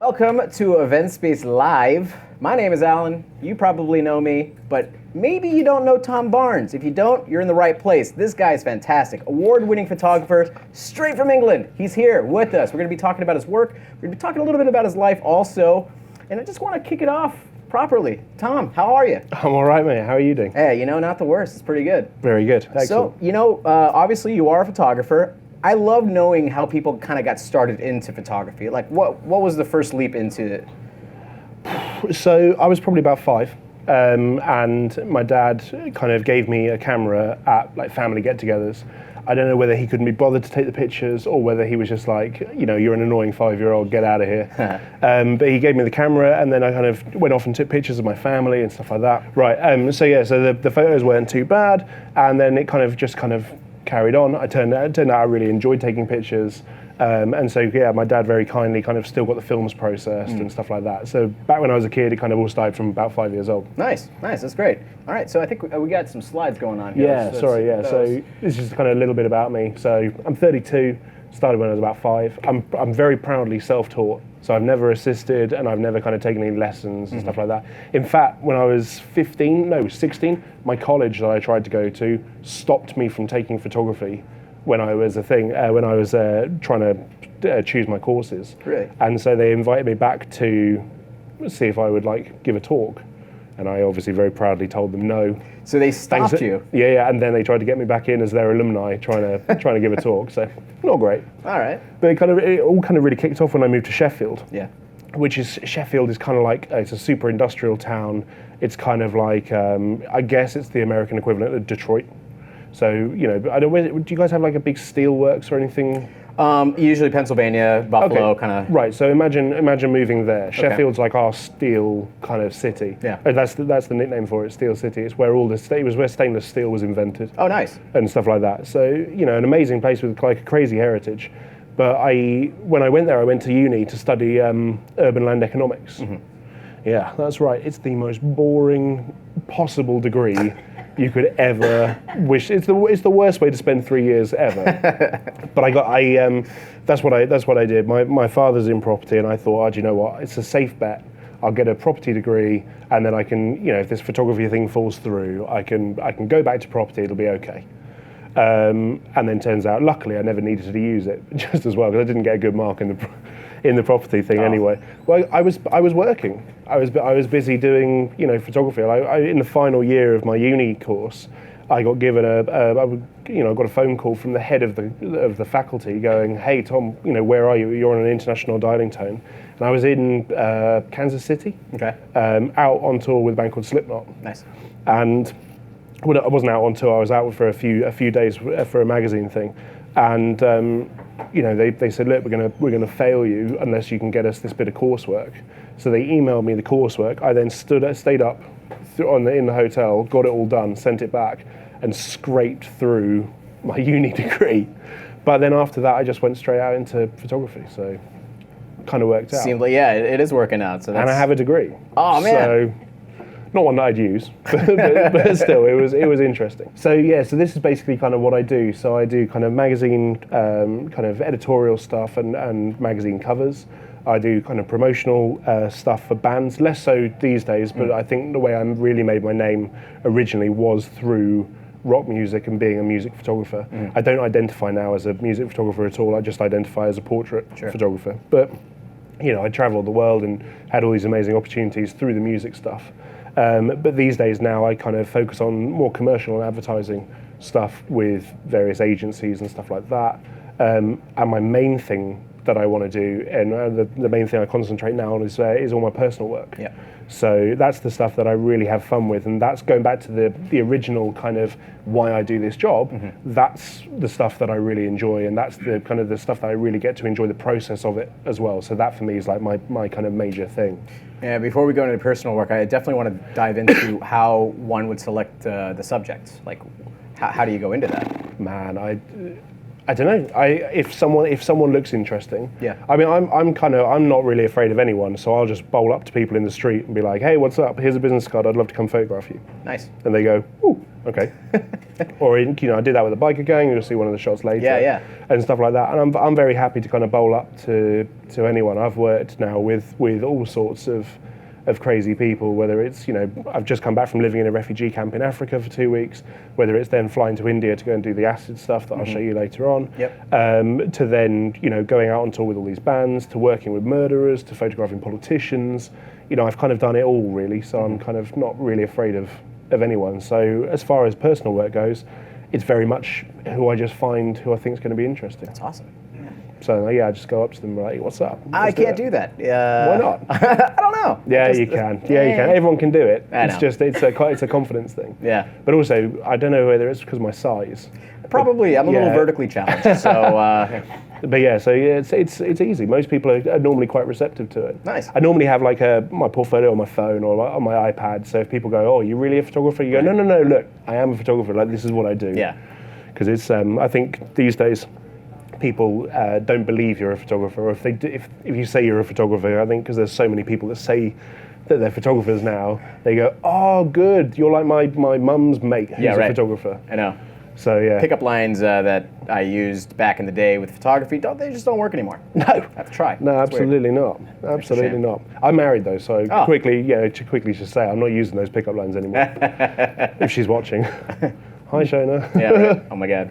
Welcome to Event Space Live. My name is Alan. You probably know me, but maybe you don't know Tom Barnes. If you don't, you're in the right place. This guy is fantastic. Award-winning photographer, straight from England. He's here with us. We're going to be talking about his work. We're going to be talking a little bit about his life also. And I just want to kick it off properly. Tom, how are you? I'm all right, mate. How are you doing? Hey, not the worst. It's pretty good. Very good. Excellent. So, obviously you are a photographer. I love knowing how people kind of got started into photography. Like, what was the first leap into it? So I was probably about 5, and my dad kind of gave me a camera at like family get-togethers. I don't know whether he couldn't be bothered to take the pictures or whether he was just like, you're an annoying 5-year-old, get out of here. But he gave me the camera, and then I kind of went off and took pictures of my family and stuff like that. Right. So the photos weren't too bad, and then it kind of carried on. It turned out I really enjoyed taking pictures. And so, my dad very kindly kind of still got the films processed and stuff like that. So back when I was a kid, it kind of all started from about 5 years old. Nice, that's great. All right, so I think we got some slides going on here. Yeah, So this is kind of a little bit about me. So I'm 32, started when I was about 5. I'm very proudly self-taught. So I've never assisted, and I've never kind of taken any lessons and stuff like that. In fact, when I was 16, my college that I tried to go to stopped me from taking photography when I was trying to choose my courses. Really? And so they invited me back to see if I would give a talk. And I obviously very proudly told them no. So they stopped you? Yeah, and then they tried to get me back in as their alumni, trying to give a talk. So not great. All right. But it all kind of really kicked off when I moved to Sheffield. Yeah. Sheffield is kind of like, it's a super industrial town. It's kind of like, I guess it's the American equivalent of Detroit. So, I don't know, do you guys have like a big steel works or anything? Usually Pennsylvania, Buffalo, kind of. Right. So imagine moving there. Okay. Sheffield's like our steel kind of city. Yeah. That's the nickname for it, Steel City. It's where where stainless steel was invented. Oh, nice. And stuff like that. So an amazing place with like a crazy heritage. But when I went there, I went to uni to study urban land economics. Mm-hmm. Yeah, that's right. It's the most boring possible degree you could ever wish. It's the worst way to spend 3 years ever. But that's what I did. My father's in property, and I thought, do you know what? It's a safe bet. I'll get a property degree, and then I can, if this photography thing falls through, I can go back to property. It'll be okay. And then turns out, luckily, I never needed to use it just as well, because I didn't get a good mark in the property thing anyway. Well, I was working. I was busy doing photography. In the final year of my uni course, I got given I got a phone call from the head of the faculty going, "Hey Tom, where are you? You're on an international dialing tone." And I was in Kansas City. Okay. Out on tour with a band called Slipknot. Nice. And I wasn't out on tour. I was out for a few days for a magazine thing, and they said, look, we're gonna fail you unless you can get us this bit of coursework. So they emailed me the coursework. I then stayed up in the hotel, got it all done, sent it back, and scraped through my uni degree. But then after that, I just went straight out into photography. So kind of worked out. Seemed like it is working out. So and I have a degree. Oh man. So, not one that I'd use, but still, it was interesting. So so this is basically kind of what I do. So I do kind of magazine, kind of editorial stuff and magazine covers. I do kind of promotional stuff for bands, less so these days, but I think the way I really made my name originally was through rock music and being a music photographer. I don't identify now as a music photographer at all. I just identify as a portrait photographer. But I traveled the world and had all these amazing opportunities through the music stuff. But these days now I kind of focus on more commercial and advertising stuff with various agencies and stuff like that. And my main thing that I want to do, and the main thing I concentrate now on is all my personal work. Yeah. So that's the stuff that I really have fun with, and that's going back to the original kind of why I do this job. Mm-hmm. That's the stuff that I really enjoy, and that's the kind of the stuff that I really get to enjoy the process of it as well. So that for me is like my kind of major thing. Yeah, before we go into personal work, I definitely want to dive into how one would select the subjects. Like, how do you go into that? Man, I don't know. If someone looks interesting, yeah. I mean, I'm not really afraid of anyone, so I'll just bowl up to people in the street and be like, "Hey, what's up? Here's a business card. I'd love to come photograph you." Nice. And they go, "Ooh, Okay. Or I did that with the biker gang. You'll see one of the shots later. Yeah. And stuff like that. And I'm very happy to kind of bowl up to anyone. I've worked now with all sorts of crazy people, whether it's, I've just come back from living in a refugee camp in Africa for 2 weeks, whether it's then flying to India to go and do the acid stuff that I'll show you later on, to then, going out on tour with all these bands, to working with murderers, to photographing politicians. I've kind of done it all, really, so I'm kind of not really afraid of anyone. So as far as personal work goes, it's very much who I just find who I think is going to be interesting. That's awesome. So I just go up to them like, "What's up?" I can't do that. Why not? I don't know. Yeah, you can. Yeah, you can. Everyone can do it. I know. It's a confidence thing. Yeah. But also, I don't know whether it's because of my size. Probably. I'm a little vertically challenged, so. But yeah, so it's easy. Most people are normally quite receptive to it. Nice. I normally have like my portfolio on my phone or on my iPad. So if people go, "Oh, you're really a photographer?" You go, "No. Look, I am a photographer. Like, this is what I do." Yeah. Because it's I think these days people don't believe you're a photographer, or if you say you're a photographer, I think because there's so many people that say that they're photographers now, they go, "Oh, good, you're like my mum's mate who's a photographer." I know. So yeah. Pickup lines that I used back in the day with photography, they just don't work anymore. No. I have to try. No, It's absolutely weird. not. Absolutely not. I'm married though, so quickly just say I'm not using those pickup lines anymore. If she's watching. Hi, Shona. Yeah, right. Oh my God.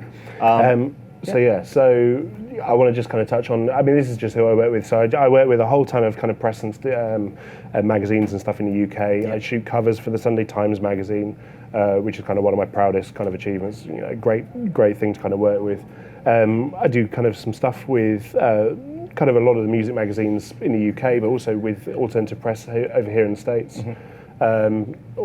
So I want to just kind of touch on, this is just who I work with. So I work with a whole ton of kind of press and magazines and stuff in the UK. I shoot covers for the Sunday Times magazine, which is kind of one of my proudest kind of achievements. Great thing to kind of work with. I do kind of some stuff with kind of a lot of the music magazines in the UK, but also with alternative press over here in the States.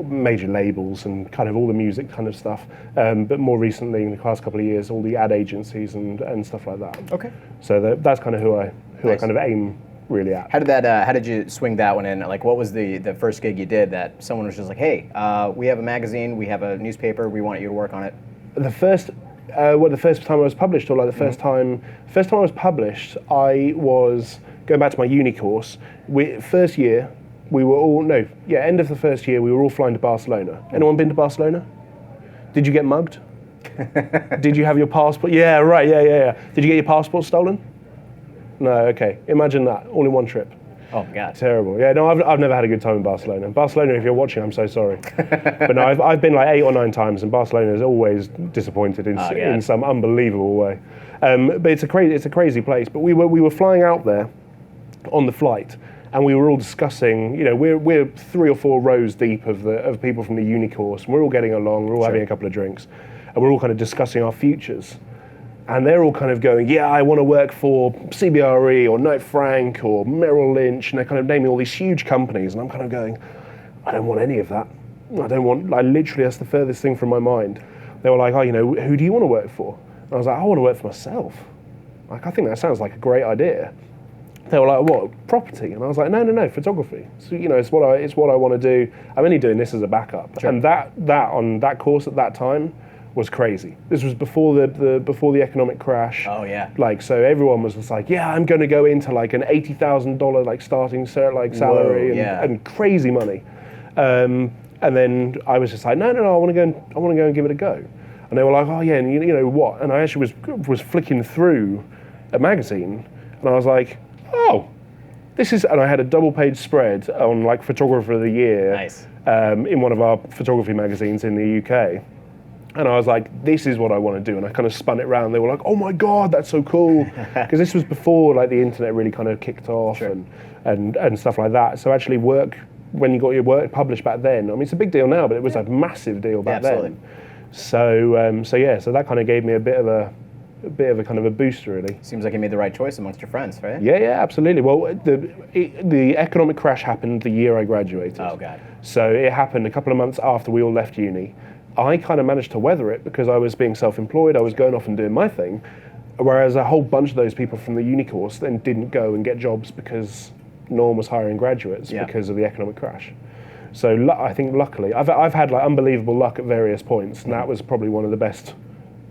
Major labels and kind of all the music kind of stuff, but more recently in the past couple of years, all the ad agencies and stuff like that. Okay. So that's kind of who I kind of aim really at. How did you swing that one in? Like, what was the first gig you did that someone was just like, "Hey, we have a magazine, we have a newspaper, we want you to work on it"? The first time I was published, or like the first time I was published, I was going back to my uni course. First year. End of the first year, we were all flying to Barcelona. Anyone been to Barcelona? Did you get mugged? Did you have your passport? Yeah, right, yeah. Did you get your passport stolen? No, okay. Imagine that, all in one trip. Oh, God. Terrible. Yeah, no, I've never had a good time in Barcelona. Barcelona, if you're watching, I'm so sorry. But no, I've been like 8 or 9 times, and Barcelona is always disappointed in some unbelievable way. But it's a crazy place. But we were flying out there on the flight, and we were all discussing, we're 3 or 4 rows deep of people from the uni course, and we're all getting along, we're all having a couple of drinks, and we're all kind of discussing our futures. And they're all kind of going, "Yeah, I want to work for CBRE or Knight Frank or Merrill Lynch," and they're kind of naming all these huge companies, and I'm kind of going, "I don't want any of that. Literally, that's the furthest thing from my mind." They were like, "Oh, who do you want to work for?" And I was like, "I want to work for myself. Like, I think that sounds like a great idea." They were like, "What, property?" And I was like, no, photography. So, it's what I want to do. I'm only doing this as a backup. Sure. And that on that course at that time was crazy. This was before the economic crash. Oh yeah. Like, so everyone was just like, "Yeah, I'm going to go into like an $80,000 like starting salary and crazy money." And then I was just like, no, I want to go and give it a go. And they were like, "Oh yeah, and you know what?" And I actually was flicking through a magazine, and I was like, "Oh, this is," and I had a double-page spread on like Photographer of the Year. Nice. In one of our photography magazines in the UK. And I was like, "This is what I want to do." And I kind of spun it around. They were like, "Oh my God, that's so cool." Because this was before like the internet really kind of kicked off. Sure. and stuff like that. So actually when you got your work published back then, it's a big deal now, but it was a massive deal back then. So that kind of gave me a bit of a kind of a boost, really. Seems like you made the right choice amongst your friends, right? Yeah, absolutely. Well, the economic crash happened the year I graduated. Oh, God. So it happened a couple of months after we all left uni. I kind of managed to weather it because I was being self-employed. I was going off and doing my thing, whereas a whole bunch of those people from the uni course then didn't go and get jobs because no one was hiring graduates because of the economic crash. So I think luckily, I've had like unbelievable luck at various points, and that was probably one of the best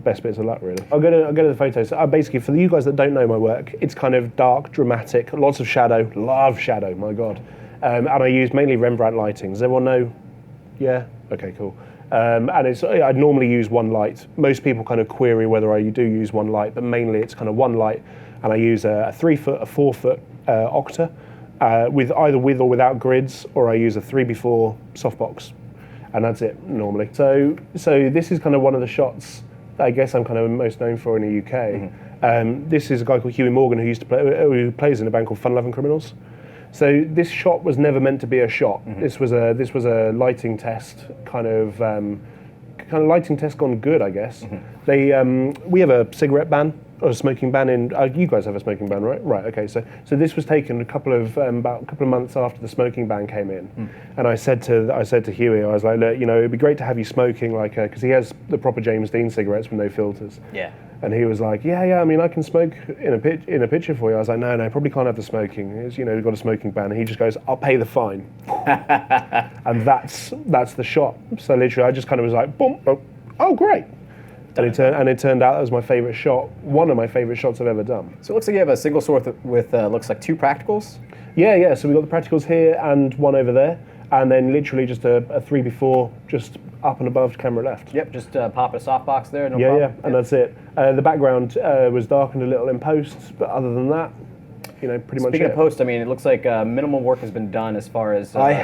bits of luck, really. I'll go to the photos. Basically, for you guys that don't know my work, it's kind of dark, dramatic, lots of shadow. Love shadow, my God. And I use mainly Rembrandt lighting. Does everyone know? Yeah? Okay, cool. And I'd normally use one light. Most people kind of query whether I do use one light, but mainly it's kind of one light, and I use a 3 foot, a 4 foot octa, with either with or without grids, or I use a 3x4 softbox, and that's it normally. So this is kind of one of the shots that I guess I'm kind of most known for in the UK. This is a guy called Huey Morgan who plays in a band called Fun Loving Criminals. So this shot was never meant to be a shot. This was a lighting test, kind of lighting test gone good, I guess. We have a cigarette ban or a smoking ban in. You guys have a smoking ban, right? Right. Okay. So this was taken about a couple of months after the smoking ban came in, and I said to Huey, I was like, look, it'd be great to have you smoking, like, because he has the proper James Dean cigarettes with no filters. Yeah. And he was like, yeah, I mean, I can smoke in a picture for you. I was like, no, probably can't have the smoking. It's, we've got a smoking ban. And he just goes, I'll pay the fine. And that's the shot. So literally, I just kind of was like, boom, oh great. And it turned out that was my favorite shot, one of my favorite shots I've ever done. So it looks like you have a single source with looks like 2 practicals? Yeah. So we've got the practicals here and one over there. And then literally just a 3x4, just up and above camera left. Yep, just pop a softbox there, no problem. Yeah, and that's it. The background was darkened a little in post, but other than that, pretty much it. Speaking of post, I mean, it looks like minimal work has been done as far as I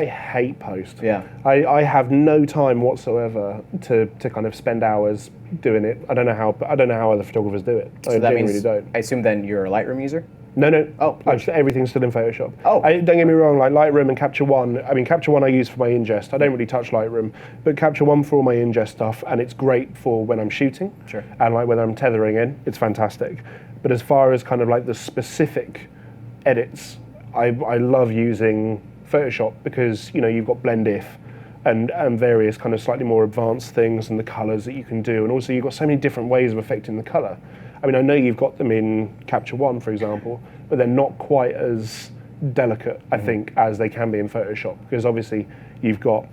hate post. Yeah. I have no time whatsoever to kind of spend hours doing it. I don't know how other photographers do it. So that means, don't. I assume then you're a Lightroom user? No. Oh, everything's still in Photoshop. Oh, don't get me wrong. Like Lightroom and Capture One. I mean, Capture One I use for my ingest. I don't really touch Lightroom, but Capture One for all my ingest stuff, and it's great for when I'm shooting. Sure. And like whether I'm tethering in, it's fantastic. But as far as kind of like the specific edits, I love using Photoshop because you've got blend if and various kind of slightly more advanced things and the colors that you can do, and also you've got so many different ways of affecting the color. I mean, I know you've got them in Capture One, for example, but they're not quite as delicate, I think, as they can be in Photoshop, because obviously you've got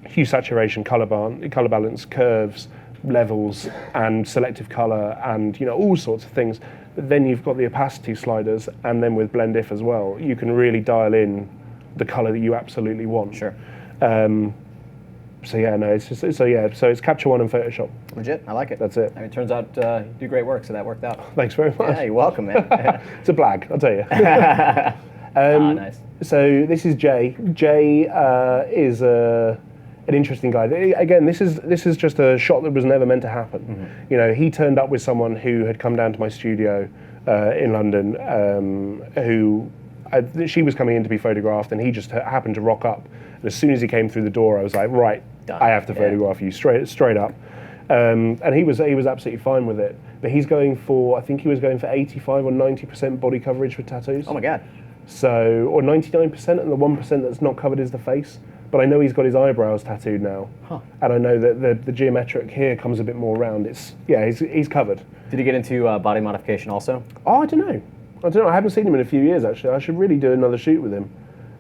hue, saturation, color balance, curves, levels, and selective color, and all sorts of things. But then you've got the opacity sliders, and then with blend if as well, you can really dial in the color that you absolutely want. Sure. So it's Capture One and Photoshop. Legit, I like it. That's it. I mean, it turns out you do great work, so that worked out. Thanks very much. Yeah, you're welcome, man. It's a blag, I'll tell you. Nice. So this is Jay. Jay is an interesting guy. Again, this is just a shot that was never meant to happen. He turned up with someone who had come down to my studio in London, she was coming in to be photographed, and he just happened to rock up. And as soon as he came through the door, I was like, right, done. I have to photograph you straight up. And he was absolutely fine with it. But I think he was going for 85 or 90% body coverage with tattoos. Oh my God. So, or 99%, and the 1% that's not covered is the face. But I know he's got his eyebrows tattooed now. Huh. And I know that the geometric here comes a bit more round. He's covered. Did he get into body modification also? Oh, I don't know. I haven't seen him in a few years, actually. I should really do another shoot with him.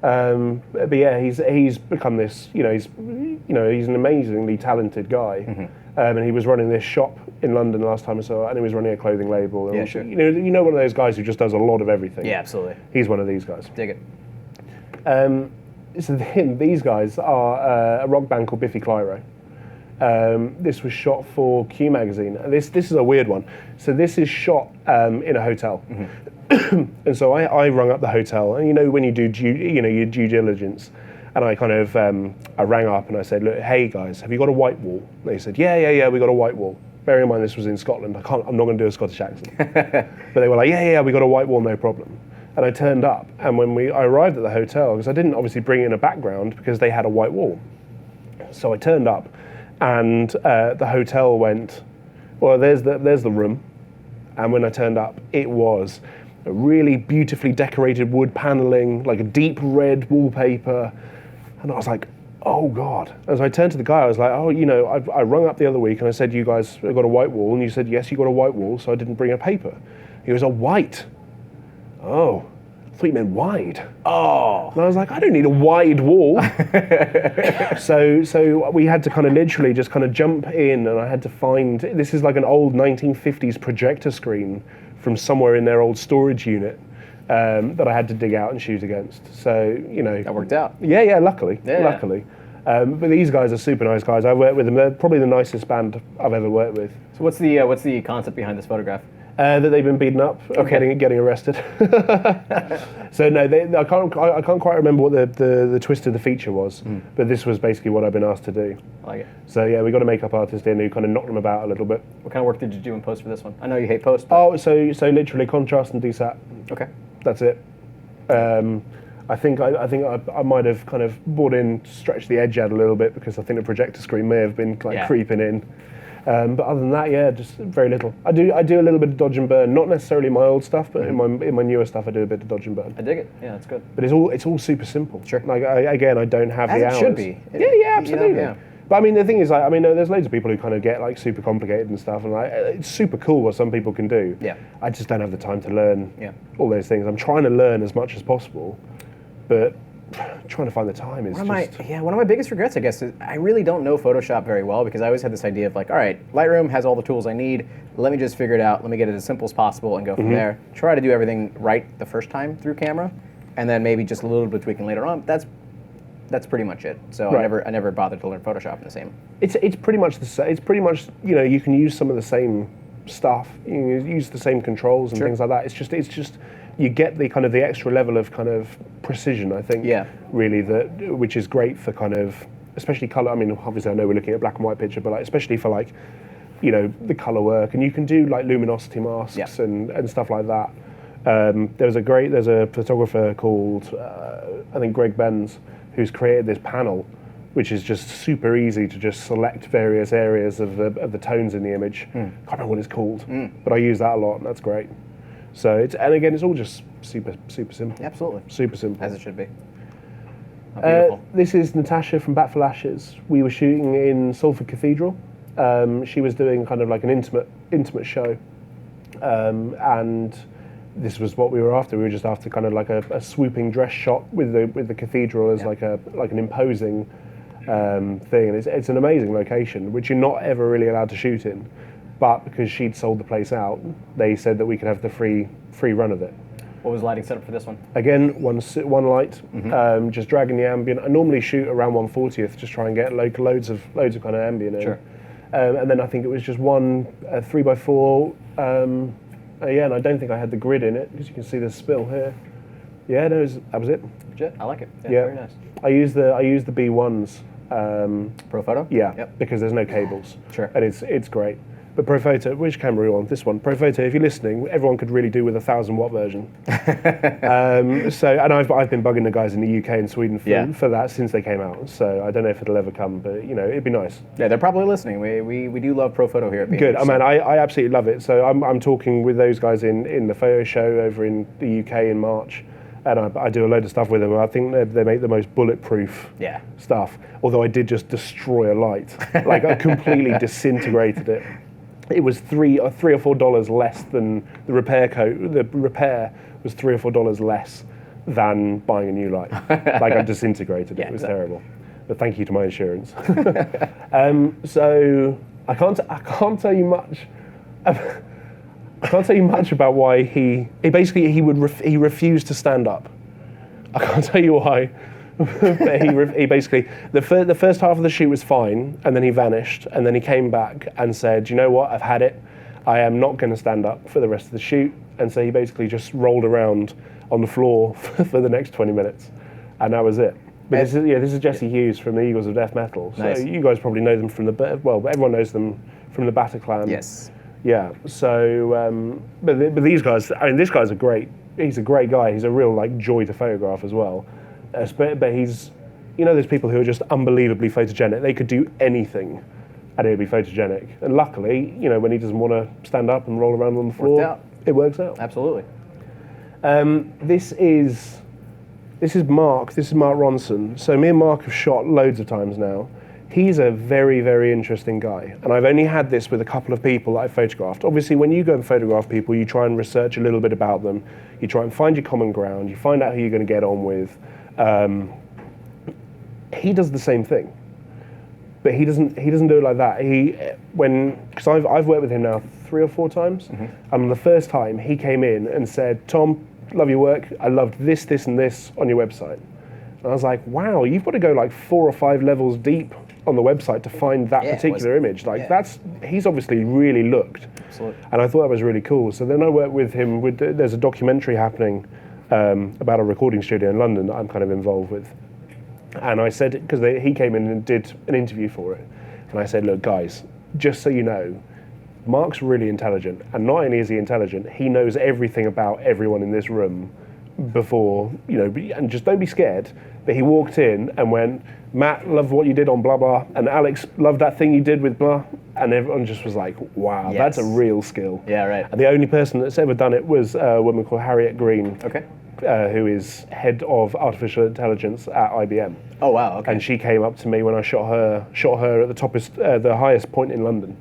But yeah, he's become this. He's an amazingly talented guy. And he was running this shop in London last time I saw it, and he was running a clothing label. Yeah, sure. One of those guys who just does a lot of everything. Yeah, absolutely. He's one of these guys. Dig it. So these guys are a rock band called Biffy Clyro. This was shot for Q magazine. This is a weird one. So this is shot in a hotel. And so I rung up the hotel, and when you do your due diligence, and I kind of I rang up and I said, look, hey guys, have you got a white wall? And they said, yeah, we got a white wall. Bearing in mind this was in Scotland, I'm not going to do a Scottish accent. But they were like, yeah, we got a white wall, no problem. And I turned up, and when I arrived at the hotel, because I didn't obviously bring in a background because they had a white wall. So I turned up, and the hotel went, well, there's the room. And when I turned up, it was a really beautifully decorated wood paneling, like a deep red wallpaper. And I was like, oh God. As I turned to the guy, I was like, I rung up the other week and I said, you guys have got a white wall. And you said, yes, you got a white wall, so I didn't bring a paper. He goes, white. Oh, I thought you meant wide. Oh. And I was like, I don't need a wide wall. So we had to kind of literally just kind of jump in, and I had to find, this is like an old 1950s projector screen from somewhere in their old storage unit that I had to dig out and shoot against. So, That worked out. Yeah, luckily. Yeah. Luckily. But these guys are super nice guys. I've worked with them. They're probably the nicest band I've ever worked with. So what's the concept behind this photograph? That they've been beaten up, getting arrested. So no, I can't quite remember what the twist of the feature was, but this was basically what I've been asked to do. I like it. So yeah, we got a makeup artist in who kind of knocked them about a little bit. What kind of work did you do in post for this one? I know you hate post. But... Oh, so literally contrast and desat. Okay. That's it. I think I might have kind of stretched the edge out a little bit because I think the projector screen may have been creeping in. But other than that, yeah, just very little. I do a little bit of dodge and burn, not necessarily my old stuff, but in my newer stuff, I do a bit of dodge and burn. I dig it. Yeah, that's good. But it's all super simple. Sure. Like I don't have the hours. As it should be. Yeah, absolutely. You know, yeah. But I mean, the thing is, like, I mean, there's loads of people who kind of get like super complicated and stuff, and like it's super cool what some people can do. Yeah. I just don't have the time to learn Yeah. all those things. I'm trying to learn as much as possible, but trying to find the time is one of my biggest regrets, I guess, is I really don't know Photoshop very well because I always had this idea of like, all right, Lightroom has all the tools I need. Let me just figure it out. Let me get it as simple as possible and go from there. Try to do everything right the first time through camera, and then maybe just a little bit of tweaking later on. That's pretty much it. So right. I never bothered to learn Photoshop in the same. It's pretty much the same. It's pretty much, you know, you can use some of the same stuff. You can use the same controls and things like that. It's just you get the kind of the extra level of kind of precision, I think. Yeah. Really, which is great for kind of, especially color. I mean, obviously I know we're looking at black and white picture, but like especially for like, you know, the color work, and you can do like luminosity masks and stuff like that. There's a photographer called I think Greg Benz, who's created this panel, which is just super easy to just select various areas of the tones in the image. Can't remember what it's called, but I use that a lot, and that's great. So it's all just super simple. Absolutely. Super simple. As it should be. This is Natasha from Bat for Lashes. We were shooting in Salford Cathedral. She was doing kind of like an intimate show, and this was what we were after. We were just after kind of like a swooping dress shot with the cathedral as like an imposing thing, and it's an amazing location which you're not ever really allowed to shoot in, but because she'd sold the place out, they said that we could have the free run of it. What was the lighting setup for this one? Again, one light, just dragging the ambient. I normally shoot around 1/40th, just try and get loads of kind of ambient in. Sure. And then I think it was just one 3x4. And I don't think I had the grid in it because you can see the spill here. Yeah, no, that was it. Legit, I like it. Yeah, very nice. I use the B1s. Pro Photo? Yeah, because there's no cables. Sure. And it's great. But Pro Photo, which camera are you on? This one. Pro Photo, if you're listening, everyone could really do with a 1000-watt version. And I've been bugging the guys in the UK and Sweden for that since they came out. So I don't know if it'll ever come, but you know, it'd be nice. Yeah, they're probably listening. We do love Pro Photo here at BH. Good. I mean, I absolutely love it. So I'm talking with those guys in the photo show over in the UK in March. And I do a load of stuff with them. I think they make the most bulletproof stuff. Although I did just destroy a light. Like I completely disintegrated it. It was $3 or $4 less than the repair code. The repair was $3 or $4 less than buying a new light. Like I disintegrated it. It was terrible. But thank you to my insurance. So I can't tell you much. I can't tell you much about why he refused to stand up. I can't tell you why. But he basically, the first half of the shoot was fine, and then he vanished, and then he came back and said, you know what, I've had it. I am not going to stand up for the rest of the shoot. And so he basically just rolled around on the floor for the next 20 minutes, and that was it. But this is Jesse Hughes from the Eagles of Death Metal. So you guys probably know them from everyone knows them from the Bataclan. Yes. Yeah. So, but these guys, I mean, this guy's he's a great guy. He's a real like joy to photograph as well. But he's, you know, there's people who are just unbelievably photogenic. They could do anything and it would be photogenic. And luckily, you know, when he doesn't want to stand up and roll around on the floor, it works out. Absolutely. This is Mark. This is Mark Ronson. So me and Mark have shot loads of times now. He's a very, very interesting guy. And I've only had this with a couple of people that I've photographed. Obviously, when you go and photograph people, you try and research a little bit about them. You try and find your common ground. You find out who you're going to get on with. He does the same thing, but he doesn't do it like that. Because I've worked with him now 3 or 4 times, and the first time he came in and said, "Tom, love your work. I loved this, and this on your website," And I was like, wow, you've got to go like 4 or 5 levels deep on the website to find that particular image. Like he's obviously really looked. Absolutely. And I thought that was really cool. So then I worked with him. There's a documentary happening about a recording studio in London that I'm kind of involved with. And I said, because he came in and did an interview for it. And I said, look, guys, just so you know, Mark's really intelligent. And not only is he intelligent, he knows everything about everyone in this room before, and just don't be scared. But he walked in and went, Matt, loved what you did on blah, blah. And Alex loved that thing you did with blah. And everyone just was like, wow, that's a real skill. Yeah, right. And the only person that's ever done it was a woman called Harriet Green. Okay. Who is head of artificial intelligence at IBM. Oh wow! Okay. And she came up to me when I shot her at the highest point in London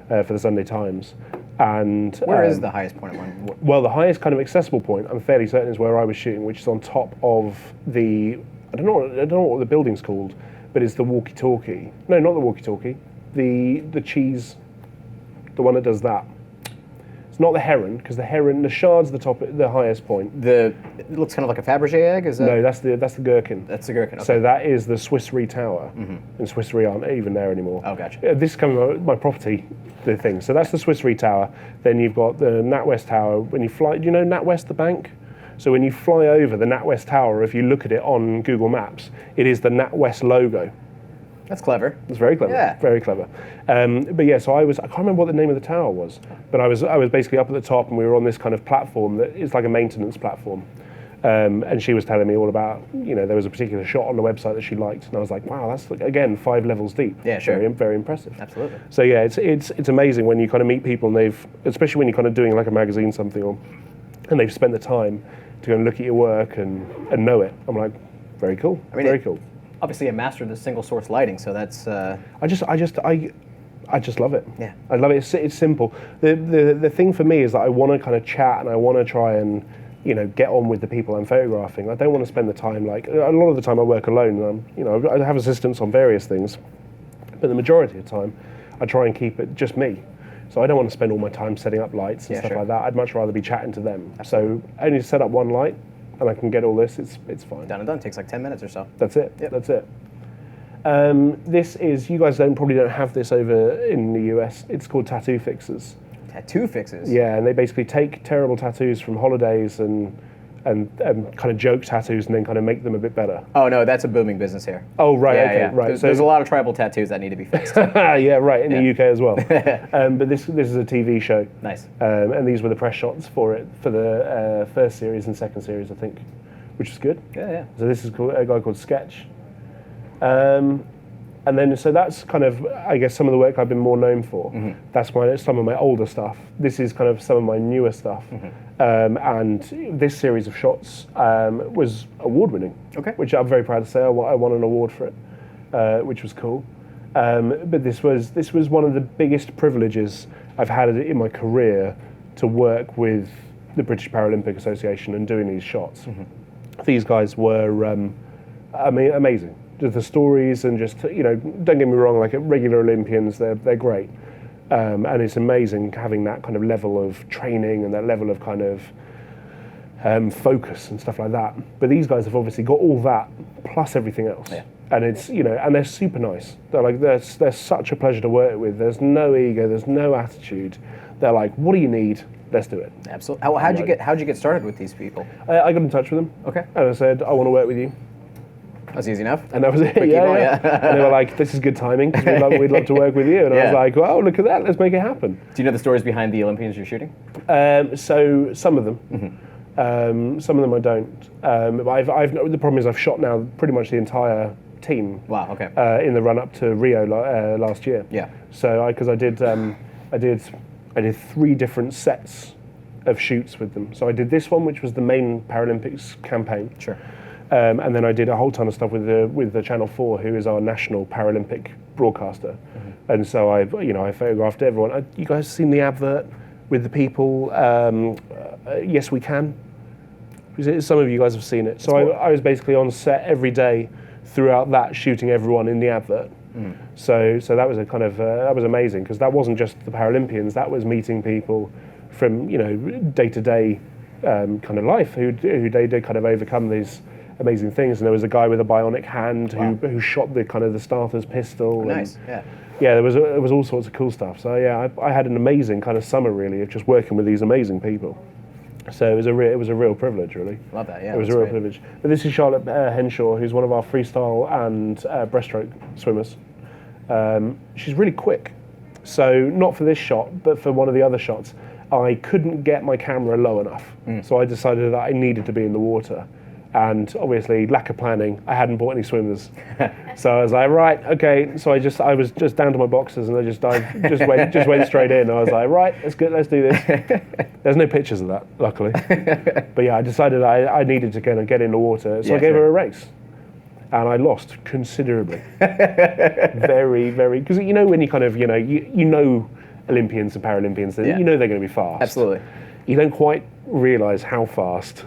for the Sunday Times. And where is the highest point in London? Well, the highest kind of accessible point, I'm fairly certain, is where I was shooting, which is on top of I don't know what the building's called, but it's the walkie-talkie. No, not the walkie-talkie. The cheese, the one that does that. It's not the Heron, because the Shard's the highest point. It looks kind of like a Fabergé egg, is that? No, that's the Gherkin. That's the Gherkin, okay. So that is the Swiss Re Tower, and Swiss Re aren't even there anymore. Oh, gotcha. This is coming from my property, the thing. So that's the Swiss Re Tower. Then you've got the NatWest Tower. When you fly, do you know NatWest, the bank? So when you fly over the NatWest Tower, if you look at it on Google Maps, it is the NatWest logo. That's clever. It's very clever. Yeah. Very clever. But yeah, so I can't remember what the name of the tower was, but I was basically up at the top, and we were on this kind of platform that is like a maintenance platform. And she was telling me all about, there was a particular shot on the website that she liked, and I was like, wow, that's again 5 levels deep. Yeah, sure. Very, very impressive. Absolutely. So yeah, it's amazing when you kind of meet people, and especially when you're kind of doing like a magazine something, and they've spent the time to go and look at your work and know it. I'm like, very cool. Very cool. Obviously a master of the single source lighting, so that's I just love it. Yeah. I love it. It's simple. The thing for me is that I want to kind of chat, and I want to try and get on with the people I'm photographing. I don't want to spend the time, like a lot of the time I work alone, and I have assistants on various things, but the majority of the time I try and keep it just me. So I don't want to spend all my time setting up lights and stuff like that. I'd much rather be chatting to them. Absolutely. So only set up one light, and I can get all this, it's fine. Done and done. Takes like 10 minutes or so. That's it. Yep. That's it. This is, you guys probably don't have this over in the US. It's called tattoo fixers. Tattoo fixes? Yeah, and they basically take terrible tattoos from holidays and kind of joke tattoos and then kind of make them a bit better. Oh no, that's a booming business here. Oh right, yeah, okay, yeah. right. There's a lot of tribal tattoos that need to be fixed. Yeah, right, in the UK as well. But this is a TV show. Nice. And these were the press shots for it, for the first series and second series, I think, which was good. Yeah. So this is a guy called Sketch. And then, so that's kind of, I guess, some of the work I've been more known for. Mm-hmm. That's some of my older stuff. This is kind of some of my newer stuff. Mm-hmm. And this series of shots was award-winning, which I'm very proud to say. I won an award for it, which was cool. But this was one of the biggest privileges I've had in my career, to work with the British Paralympic Association and doing these shots. Mm-hmm. These guys were amazing. The stories, and just, don't get me wrong, like regular Olympians, they're great. And it's amazing having that kind of level of training and that level of kind of focus and stuff like that. But these guys have obviously got all that plus everything else. Yeah. And it's, and they're super nice. They're such a pleasure to work with. There's no ego, there's no attitude. They're like, what do you need? Let's do it. Absolutely. How'd you get started with these people? I got in touch with them. Okay. And I said, I want to work with you. That's easy enough. And that was it. Yeah. And they were like, this is good timing, because we'd love to work with you. And I was like, well, look at that, let's make it happen. Do you know the stories behind the Olympians you're shooting? So some of them. Mm-hmm. Some of them I don't. The problem is I've shot now pretty much the entire team. Wow, okay. In the run up to Rio last year. Yeah. So because I did 3 different sets of shoots with them. So I did this one, which was the main Paralympics campaign. Sure. And then I did a whole ton of stuff with the Channel 4, who is our national Paralympic broadcaster. Mm-hmm. And so I photographed everyone. You guys seen the advert with the people? Yes, we can. Some of you guys have seen it. So I was basically on set every day throughout that, shooting everyone in the advert. Mm. So that was a kind of that was amazing, because that wasn't just the Paralympians. That was meeting people from day to day kind of life who they did kind of overcome these amazing things. And there was a guy with a bionic hand who shot the kind of the starter's pistol. Nice, yeah. Yeah, there was all sorts of cool stuff. So yeah, I had an amazing kind of summer really of just working with these amazing people. So it was a real privilege, really. Love that, yeah. It was a real privilege. But this is Charlotte Henshaw, who's one of our freestyle and breaststroke swimmers. She's really quick. So not for this shot, but for one of the other shots, I couldn't get my camera low enough. So I decided that I needed to be in the water. And obviously, lack of planning, I hadn't bought any swimmers. So I was like, right, okay. So I was just down to my boxers and I just went straight in. I was like, right, let's do this. There's no pictures of that, luckily. But yeah, I decided I needed to kind of get in the water. So I gave her a race. And I lost considerably. Very, very, because you know when you kind of, you know Olympians and Paralympians, you know they're going to be fast. Absolutely. You don't quite realise how fast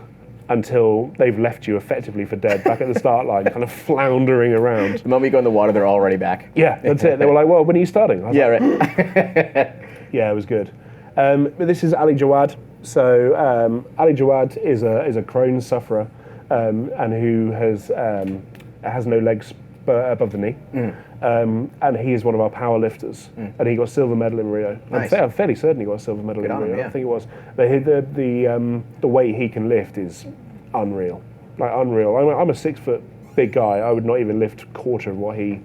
until they've left you effectively for dead back at the start line, kind of floundering around. The moment you go in the water, they're already back. Yeah, that's it. They were like, well, when are you starting? I was like, right. Yeah, it was good. But this is Ali Jawad. So Ali Jawad is a Crohn's sufferer and who has no legs above the knee. And he is one of our power lifters. And he got silver medal in Rio. Nice. I'm fairly certain he got a silver medal in Rio. Yeah. I think it was. But the weight he can lift is unreal. Like unreal. I'm a 6 foot big guy. I would not even lift a quarter of what he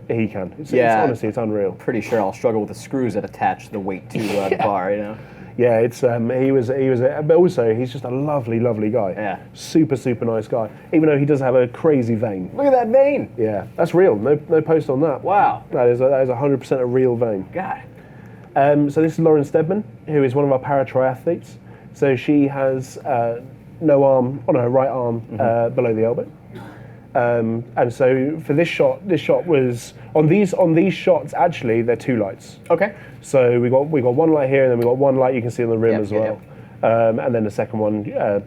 can. It's honestly, it's unreal. Pretty sure I'll struggle with the screws that attach the weight to the bar, you know? Yeah, it's but also he's just a lovely, lovely guy. Yeah. Super, super nice guy. Even though he does have a crazy vein. Look at that vein. Yeah, that's real. No post on that. Wow. That is 100% a real vein. God. So this is Lauren Stedman, who is one of our para triathletes. So she has no arm on her right arm below the elbow. And so for this shot was on these shots. Actually, they're 2 lights. Okay. So we got one light here, and then we got one light you can see on the rim as well. And then the second one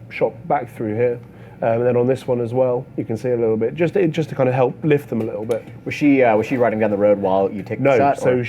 shot back through here. And then on this one as well, you can see a little bit, just to kind of help lift them a little bit. Was she riding down the road while you take the shot? No,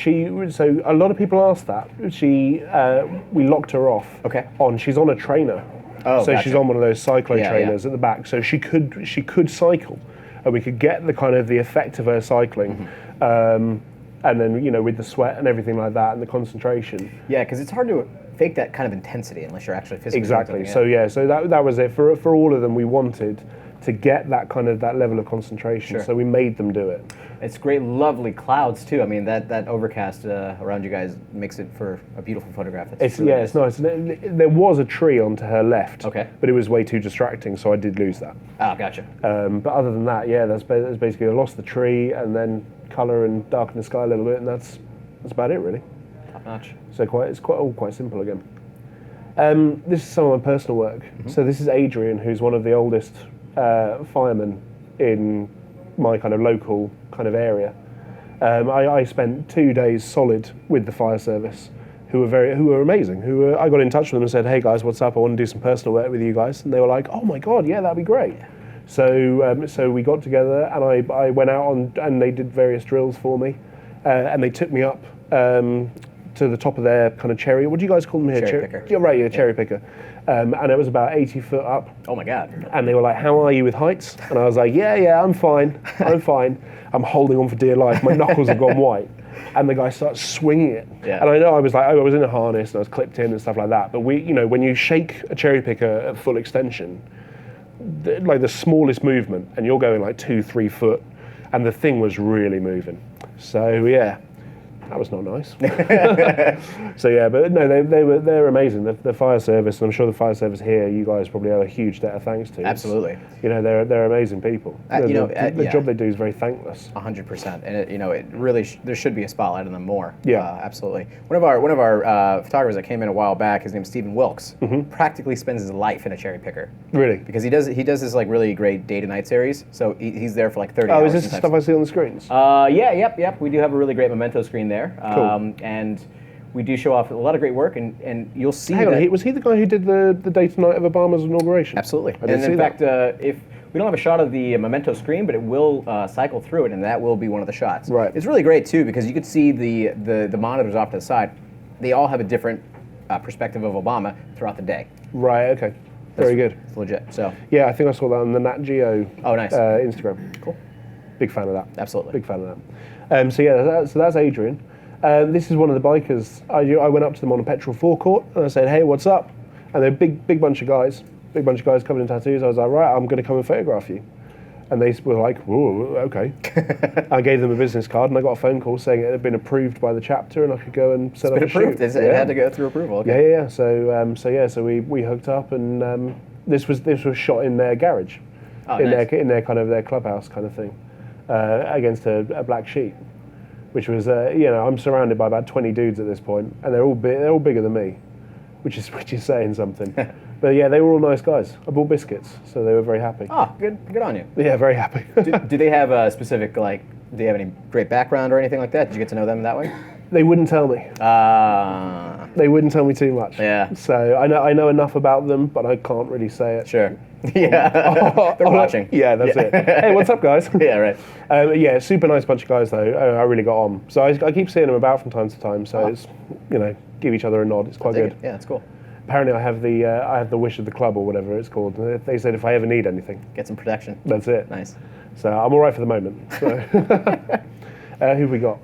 so a lot of people ask that. We locked her off. Okay. She's on a trainer. Oh, so gotcha. she's on one of those cyclo trainers at the back, so she could cycle, and we could get the kind of the effect of her cycling, and then with the sweat and everything like that and the concentration. Yeah, because it's hard to fake that kind of intensity unless you're actually physically exactly. So that was it for all of them. We wanted to get that level of concentration, so we made them do it. It's great, lovely clouds too. I mean, that overcast around you guys makes it for a beautiful photograph. It's nice. There was a tree onto her left, but it was way too distracting, so I did lose that. Oh, gotcha. But other than that, that's basically I lost the tree and then colour and darken the sky a little bit, and that's about it really. Top notch. So it's quite simple again. This is some of my personal work. So this is Adrian, who's one of the oldest firemen in my kind of local kind of area. I spent 2 days solid with the fire service, who were amazing. I got in touch with them and said, "Hey guys, what's up? I want to do some personal work with you guys." And they were like, "Oh my god, yeah, that'd be great." So we got together and I went out and they did various drills for me, and they took me up to the top of their kind of cherry. What do you guys call them here? Cherry picker. You're right, cherry picker. And it was about 80 foot up. Oh my God. And they were like, "How are you with heights?" And I was like, yeah, I'm fine. I'm fine. I'm holding on for dear life. My knuckles have gone white. And the guy starts swinging it. Yeah. And I know I was in a harness and I was clipped in and stuff like that. But when you shake a cherry picker at full extension, the smallest movement, and you're going like 2-3 foot, and the thing was really moving. So yeah. That was not nice. So yeah, but no, they're amazing. The fire service, and I'm sure the fire service here, you guys probably owe a huge debt of thanks to. Absolutely. They're amazing people. The job they do is very thankless. 100%, and it really there should be a spotlight on them more. Yeah, absolutely. One of our photographers that came in a while back, his name's Stephen Wilkes. Practically spends his life in a cherry picker. Really? Because he does this like really great day to night series. So he's there for like 30 hours. Oh, is this the stuff I see on the screens? Yep. We do have a really great memento screen there. Cool. And we do show off a lot of great work, and you'll see. Hang on, was he the guy who did the day to night of Obama's inauguration? Absolutely. And in fact, if we don't have a shot of the memento screen, but it will cycle through it, and that will be one of the shots. Right. It's really great too because you could see the monitors off to the side. They all have a different perspective of Obama throughout the day. Right. Okay. Very good. It's legit. So Yeah, I think I saw that on the Nat Geo oh, nice. Instagram. Cool. Big fan of that. Absolutely. Big fan of that. So yeah, so that's Adrian. This is one of the bikers. I went up to them on a petrol forecourt and I said, "Hey, what's up?" And they're a big bunch of guys. Big bunch of guys covered in tattoos. I was like, "Right, I'm going to come and photograph you." And they were like, "Whoa, okay." I gave them a business card and I got a phone call saying it had been approved by the chapter and I could go and set up a shoot. It had to go through approval. Okay. Yeah. So we hooked up and this was shot in their garage, in their kind of their clubhouse kind of thing, against a black sheet, which was I'm surrounded by about 20 dudes at this point and they're all bigger than me, which is saying something. But yeah, they were all nice guys. I bought biscuits, so they were very happy. Oh, good on you. Yeah, very happy. do they have a specific, do they have any great background or anything like that? Did you get to know them that way? They wouldn't tell me. They wouldn't tell me too much. Yeah. So I know enough about them, but I can't really say it. Sure. Yeah. They're watching. Yeah, that's it. Hey, what's up, guys? Yeah, right. Yeah, super nice bunch of guys though. I really got on. So I keep seeing them about from time to time. So it's give each other a nod. It's quite good. Yeah, it's cool. Apparently, I have the wish of the club or whatever it's called. They said if I ever need anything, get some protection. That's it. Nice. So I'm all right for the moment. So. Who've we got?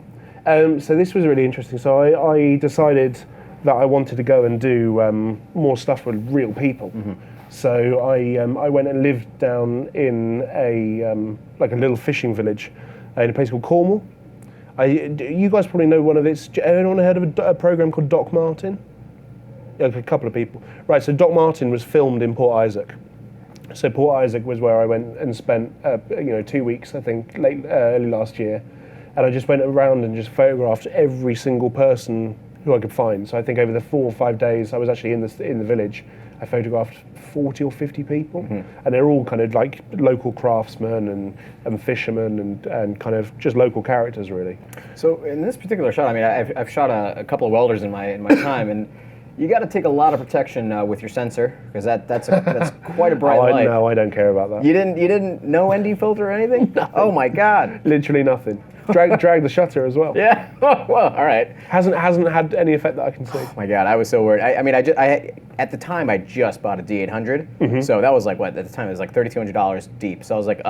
So this was really interesting. So I decided that I wanted to go and do more stuff with real people. Mm-hmm. So I went and lived down in a little fishing village in a place called Cornwall. You guys probably know one of its. Anyone heard of a program called Doc Martin? A couple of people. Right, so Doc Martin was filmed in Port Isaac. So Port Isaac was where I went and spent 2 weeks, I think, early last year. And I just went around and just photographed every single person who I could find. So I think over the 4 or 5 days I was actually in the village, I photographed 40 or 50 people. Mm-hmm. And they're all kind of like local craftsmen and fishermen and kind of just local characters, really. So in this particular shot, I mean, I've shot a couple of welders in my time, and you got to take a lot of protection with your sensor because that's quite a bright light. No, I don't care about that. You didn't no ND filter or anything? Nothing. Oh my God! Literally nothing. Drag the shutter as well. Yeah. Well, all right. Hasn't had any effect that I can see. Oh my God, I was so worried. I mean, at the time I just bought a D800, mm-hmm. so that was like what at the time it was like $3,200 deep. So I was like,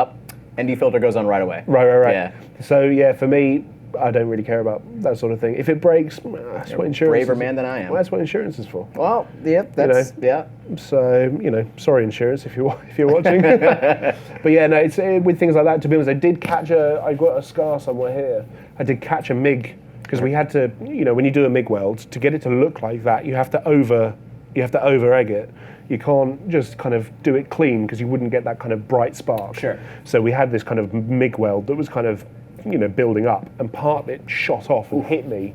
ND filter goes on right away. Right. Yeah. So yeah, for me, I don't really care about that sort of thing. If it breaks, that's what insurance. Braver man than I am. Well, that's what insurance is for. Well, yeah, that's yeah. So sorry, insurance, if you're watching. But yeah, no, it's with things like that. To be honest, I got a scar somewhere here. I did catch a MIG because we had to, when you do a MIG weld, to get it to look like that, you have to over egg it. You can't just kind of do it clean because you wouldn't get that kind of bright spark. Sure. So we had this kind of MIG weld that was kind of building up, and part of it shot off and hit me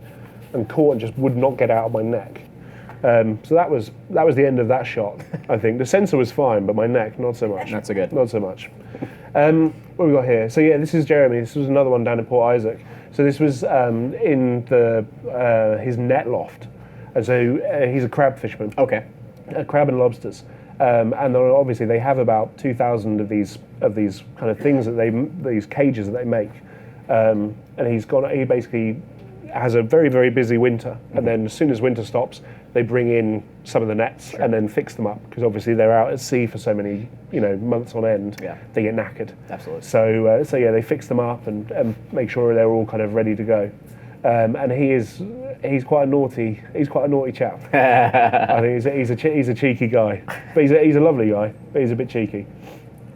and caught and just would not get out of my neck. So that was the end of that shot, I think. The sensor was fine, but my neck, not so much. Not so good. Not so much. What have we got here? So yeah, this is Jeremy. This was another one down in Port Isaac. So this was in his net loft. And so he's a crab fisherman. Okay. Crab and lobsters. And obviously they have about 2,000 of these kind of things these cages that they make. And he basically has a very, very busy winter, mm-hmm. and then as soon as winter stops, they bring in some of the nets and then fix them up because obviously they're out at sea for so many months on end. Yeah. They get knackered. Absolutely. So yeah, they fix them up and make sure they're all kind of ready to go. And he's quite a naughty chap. I think he's a cheeky guy, but he's a lovely guy, but he's a bit cheeky,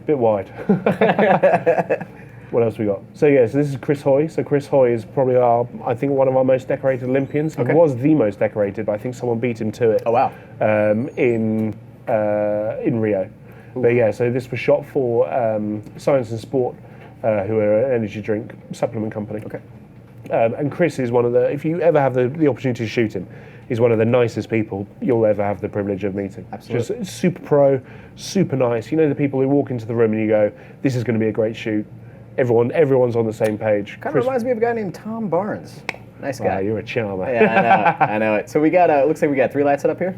a bit wide. What else we got? So this is Chris Hoy. So Chris Hoy is probably I think one of our most decorated Olympians. Okay. He was the most decorated, but I think someone beat him to it. Oh wow! In Rio. Ooh. But yeah, so this was shot for Science and Sport, who are an energy drink supplement company. Okay. And Chris is one of if you ever have the opportunity to shoot him, he's one of the nicest people you'll ever have the privilege of meeting. Absolutely. Just super pro, super nice. The people who walk into the room and you go, this is going to be a great shoot. Everyone's on the same page. Kind of reminds me of a guy named Tom Barnes. Nice guy. Wow, you're a charmer. Yeah, I know it. So we got, looks like we got 3 lights set up here?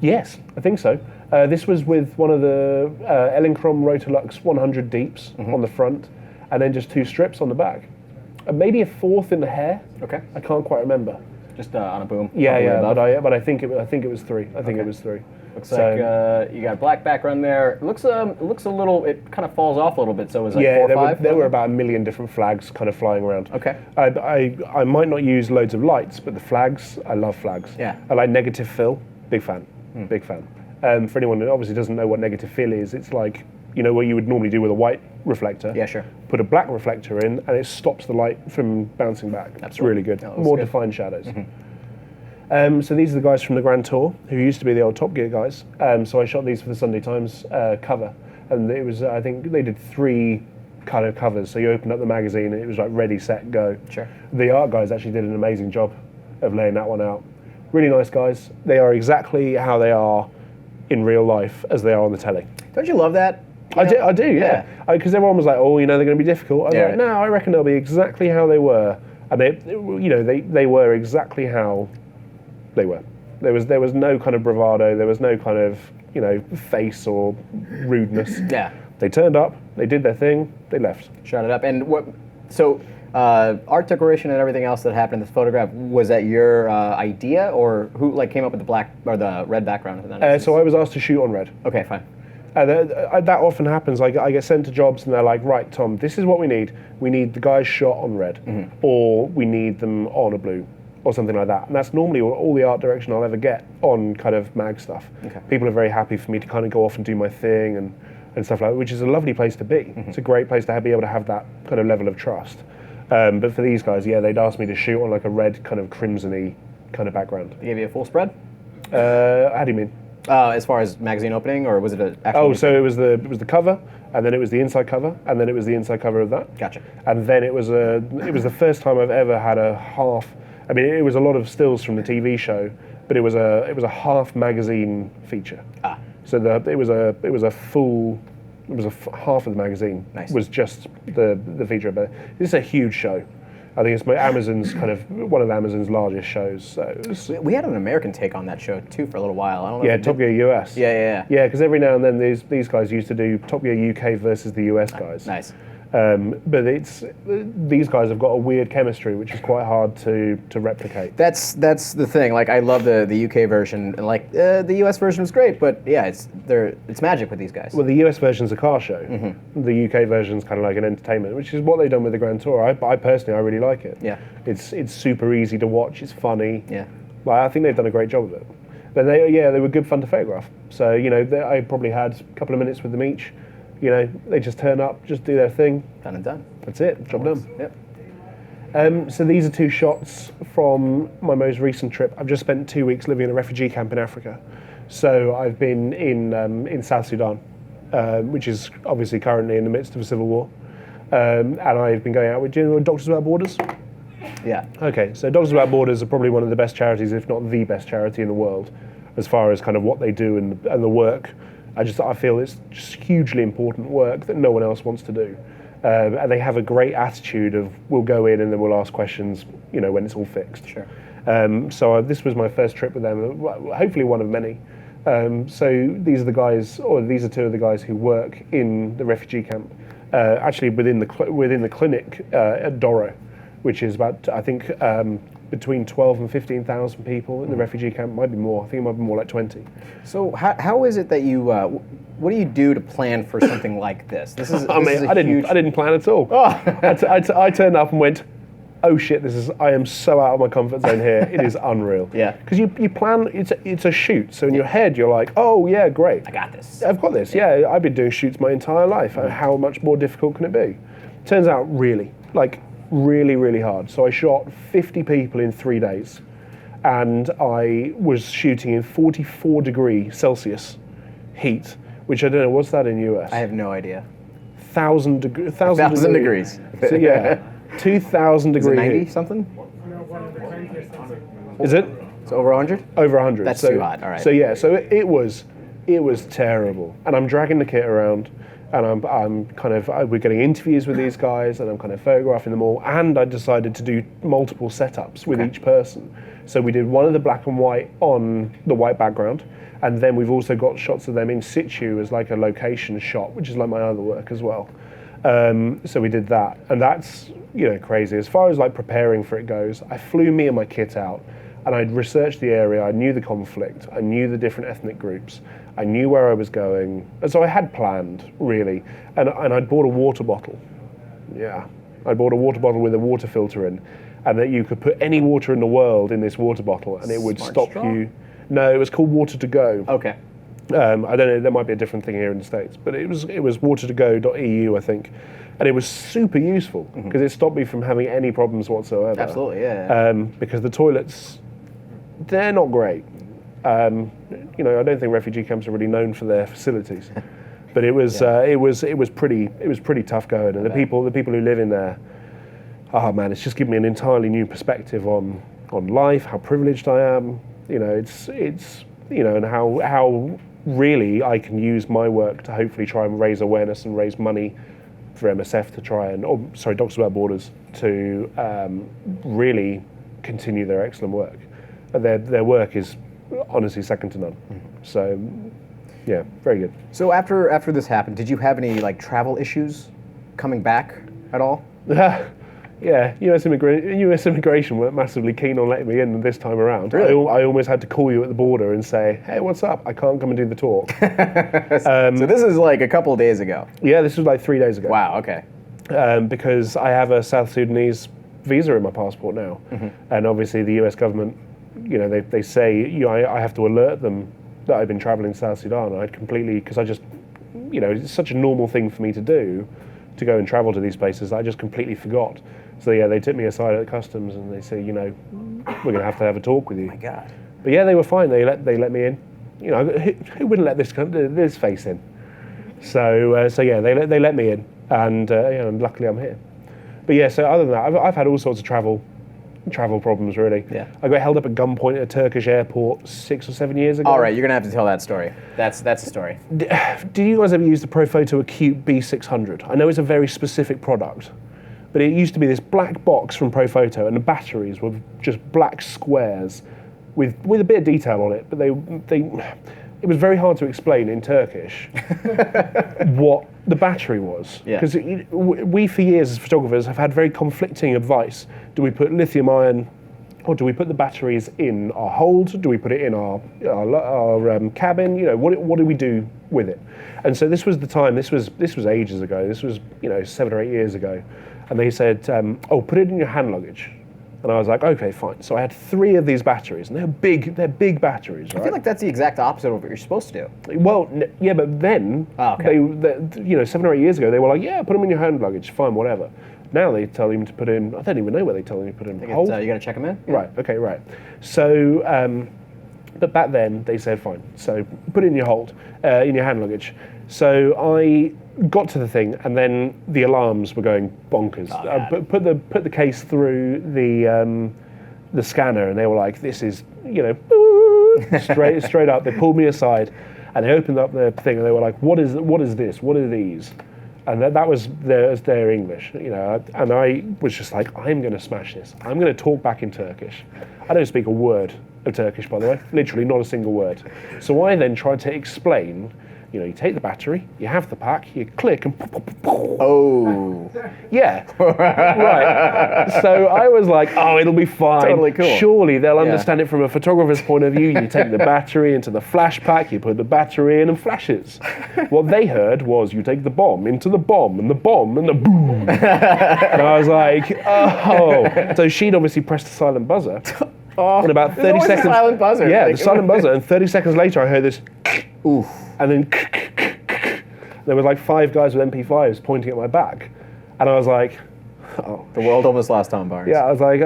Yes, I think so. This was with one of the Elinchrom Rotolux 100 deeps on the front, and then just 2 strips on the back. Maybe a 4th in the hair. Okay. I can't quite remember. Just on a boom. Yeah, but I think it was 3. I think it was 3. Looks like you got a black background there. It looks a little. It kind of falls off a little bit. So it was like 4 or 5. There were about 1 million different flags kind of flying around. Okay. I might not use loads of lights, but the flags, I love flags. Yeah. I like negative fill. Big fan. Big fan. For anyone that obviously doesn't know what negative fill is, it's like, you know, what you would normally do with a white reflector. Yeah, sure. Put a black reflector in, and it stops the light from bouncing back. That's really good. More defined shadows. So these are the guys from the Grand Tour, who used to be the old Top Gear guys. So I shot these for the Sunday Times cover, and it was, I think they did 3 kind of covers. So you opened up the magazine, and it was like ready, set, go. Sure. The art guys actually did an amazing job of laying that one out. Really nice guys. They are exactly how they are in real life as they are on the telly. Don't you love that? I do, yeah. Because everyone was like, oh, you know, they're going to be difficult. I was like, no, I reckon they'll be exactly how they were. And they were exactly how they were. There was no kind of bravado. There was no kind of, you know, face or rudeness. Yeah. They turned up, they did their thing, they left. Shot it up. And what? So art decoration and everything else that happened in this photograph, was that your idea, or who like came up with the black or the red background? So I was asked to shoot on red. Okay, fine. That often happens. I get sent to jobs and they're like, right, Tom, this is what we need. We need the guys shot on red, or we need them on a blue, or something like that. And that's normally all the art direction I'll ever get on kind of mag stuff. Okay. People are very happy for me to kind of go off and do my thing and stuff like that, which is a lovely place to be. It's a great place to be able to have that kind of level of trust. But for these guys, yeah, they'd asked me to shoot on like a red kind of crimson-y kind of background. They gave you a full spread? How do you mean? As far as magazine opening, or was it an actual? Oh, so it was the cover, and then it was the inside cover, and then it was the inside cover of that. Gotcha. And then it was the first time I've ever had a half. I mean, it was a lot of stills from the TV show, but it was a half magazine feature. Ah. So it was a full. It was half of the magazine. Nice. Was just the feature of it. This is a huge show. I think it's Amazon's kind of one of Amazon's largest shows. So we had an American take on that show too for a little while. I don't know. Yeah, Top Gear US. Yeah. Yeah, because every now and then these guys used to do Top Gear UK versus the US guys. Nice. But these guys have got a weird chemistry, which is quite hard to replicate. That's the thing. Like, I love the UK version, and like the US version was great, but yeah, it's magic with these guys. Well, the US version's a car show. The UK version's kind of like an entertainment, which is what they've done with the Grand Tour. I personally really like it. Yeah. It's super easy to watch. It's funny. Yeah. Like, I think they've done a great job of it. But they were good fun to photograph. So I probably had a couple of minutes with them each. They just turn up, just do their thing. Done and done. That's it. Job done. Yep. So these are 2 shots from my most recent trip. I've just spent 2 weeks living in a refugee camp in Africa. So I've been in South Sudan, which is obviously currently in the midst of a civil war. And I've been going out with, do you know Doctors Without Borders? Yeah. Okay, so Doctors Without Borders are probably one of the best charities, if not the best charity in the world, as far as kind of what they do and the work. I feel it's just hugely important work that no one else wants to do. And they have a great attitude of, we'll go in and then we'll ask questions, when it's all fixed. Sure. So this was my first trip with them, hopefully one of many. So these are 2 of the guys who work in the refugee camp, actually within the clinic at Doro, which is about, I think, between 12 and 15,000 people in the refugee camp. Might be more. I think it might be more like 20. So how is it that you? What do you do to plan for something like this? I didn't plan at all. Oh. I turned up and went, oh shit! I am so out of my comfort zone here. It is unreal. Yeah. Because you plan. It's a shoot. So in your head you're like, oh yeah, great. I got this. I've got this. Yeah. I've been doing shoots my entire life. How much more difficult can it be? Turns out really hard. So I shot 50 people in 3 days, and I was shooting in 44 degree Celsius heat, which I don't know, what's that in US? I have no idea. 1,000 degrees. So yeah, 2,000 degree 90 heat. something? Is it? It's over 100? Over 100. That's too hot, all right. So yeah, so it was terrible. And I'm dragging the kit around, and we're getting interviews with these guys, and I'm kind of photographing them all. And I decided to do multiple setups with each person. So we did one of the black and white on the white background, and then we've also got shots of them in situ as like a location shot, which is like my other work as well. So we did that, and that's crazy. As far as like preparing for it goes, I flew me and my kit out. And I'd researched the area, I knew the conflict, I knew the different ethnic groups, I knew where I was going. And so I had planned, really. And I'd bought a water bottle. Yeah. I bought a water bottle with a water filter in, and that you could put any water in the world in this water bottle and it would Smart stop straw? you. No, it was called Water to Go. Okay. I don't know, there might be a different thing here in the States, but it was watertogo.eu, I think. And it was super useful because it stopped me from having any problems whatsoever. Absolutely, yeah. Because the toilets, they're not great. I don't think refugee camps are really known for their facilities, but it was pretty tough going. And the people who live in there, oh man, it's just given me an entirely new perspective on life, how privileged I am. And how really I can use my work to hopefully try and raise awareness and raise money for MSF to try and, Doctors Without Borders, to really continue their excellent work. Their work is honestly second to none. So, yeah, very good. So after this happened, did you have any travel issues coming back at all? Yeah, US immigration weren't massively keen on letting me in this time around. Really? I almost had to call you at the border and say, hey, what's up? I can't come and do the talk. So this is a couple of days ago. Yeah, this was 3 days ago. Wow, okay. Because I have a South Sudanese visa in my passport now. And obviously the US government, they say, I have to alert them that I've been traveling to South Sudan. I'd completely, because I just, it's such a normal thing for me to do, to go and travel to these places, I just completely forgot. So yeah, they took me aside at customs and they said, we're going to have a talk with you. Oh my God. But yeah, they were fine. They let me in. Who wouldn't let this face in? So yeah, they let me in, and luckily I'm here. But yeah, so other than that, I've had all sorts of travel problems really. Yeah. I got held up at gunpoint at a Turkish airport 6 or 7 years ago. All right, you're gonna have to tell that story. That's the story. Do you guys ever use the Profoto Acute B600? I know it's a very specific product, but it used to be this black box from Profoto, and the batteries were just black squares with a bit of detail on it, but it was very hard to explain in Turkish what the battery was. Because we, for years as photographers, have had very conflicting advice. Do we put lithium ion, or do we put the batteries in our hold? Do we put it in our cabin? What do we do with it? And so this was the time. This was ages ago. This was 7 or 8 years ago, and they said, put it in your hand luggage. And I was like, okay, fine. So I had 3 of these batteries, and they're big batteries, right? I feel like that's the exact opposite of what you're supposed to do. Well, yeah, but then, okay. they 7 or 8 years ago, they were like, yeah, put them in your hand luggage, fine, whatever. Now they tell you to put in, I don't even know where they tell you to put in. You gotta check them in? Right, okay, right. So, but back then, they said, fine, so put it in your hold, in your hand luggage. So I got to the thing, and then the alarms were going bonkers. Put the case through the scanner, and they were like, "This is straight up." They pulled me aside, and they opened up the thing, and they were like, "What is this? What are these?" And that was their English, And I was just like, "I'm going to smash this. I'm going to talk back in Turkish." I don't speak a word of Turkish, by the way, literally not a single word. So I then tried to explain. You take the battery, you have the pack, you click and oh, yeah, right. So I was like, it'll be fine. Totally cool. Surely they'll understand it from a photographer's point of view. You take the battery into the flash pack, you put the battery in and flashes. What they heard was you take the bomb into the bomb and the bomb and the boom. And I was like, oh. So she'd obviously pressed the silent buzzer. In about 30 seconds. The silent buzzer. Yeah, the silent buzzer. And 30 seconds later, I heard this. Oof. And then there was 5 guys with MP5s pointing at my back. And I was like, oh. The world almost lost Tom Barnes. Yeah, I was like,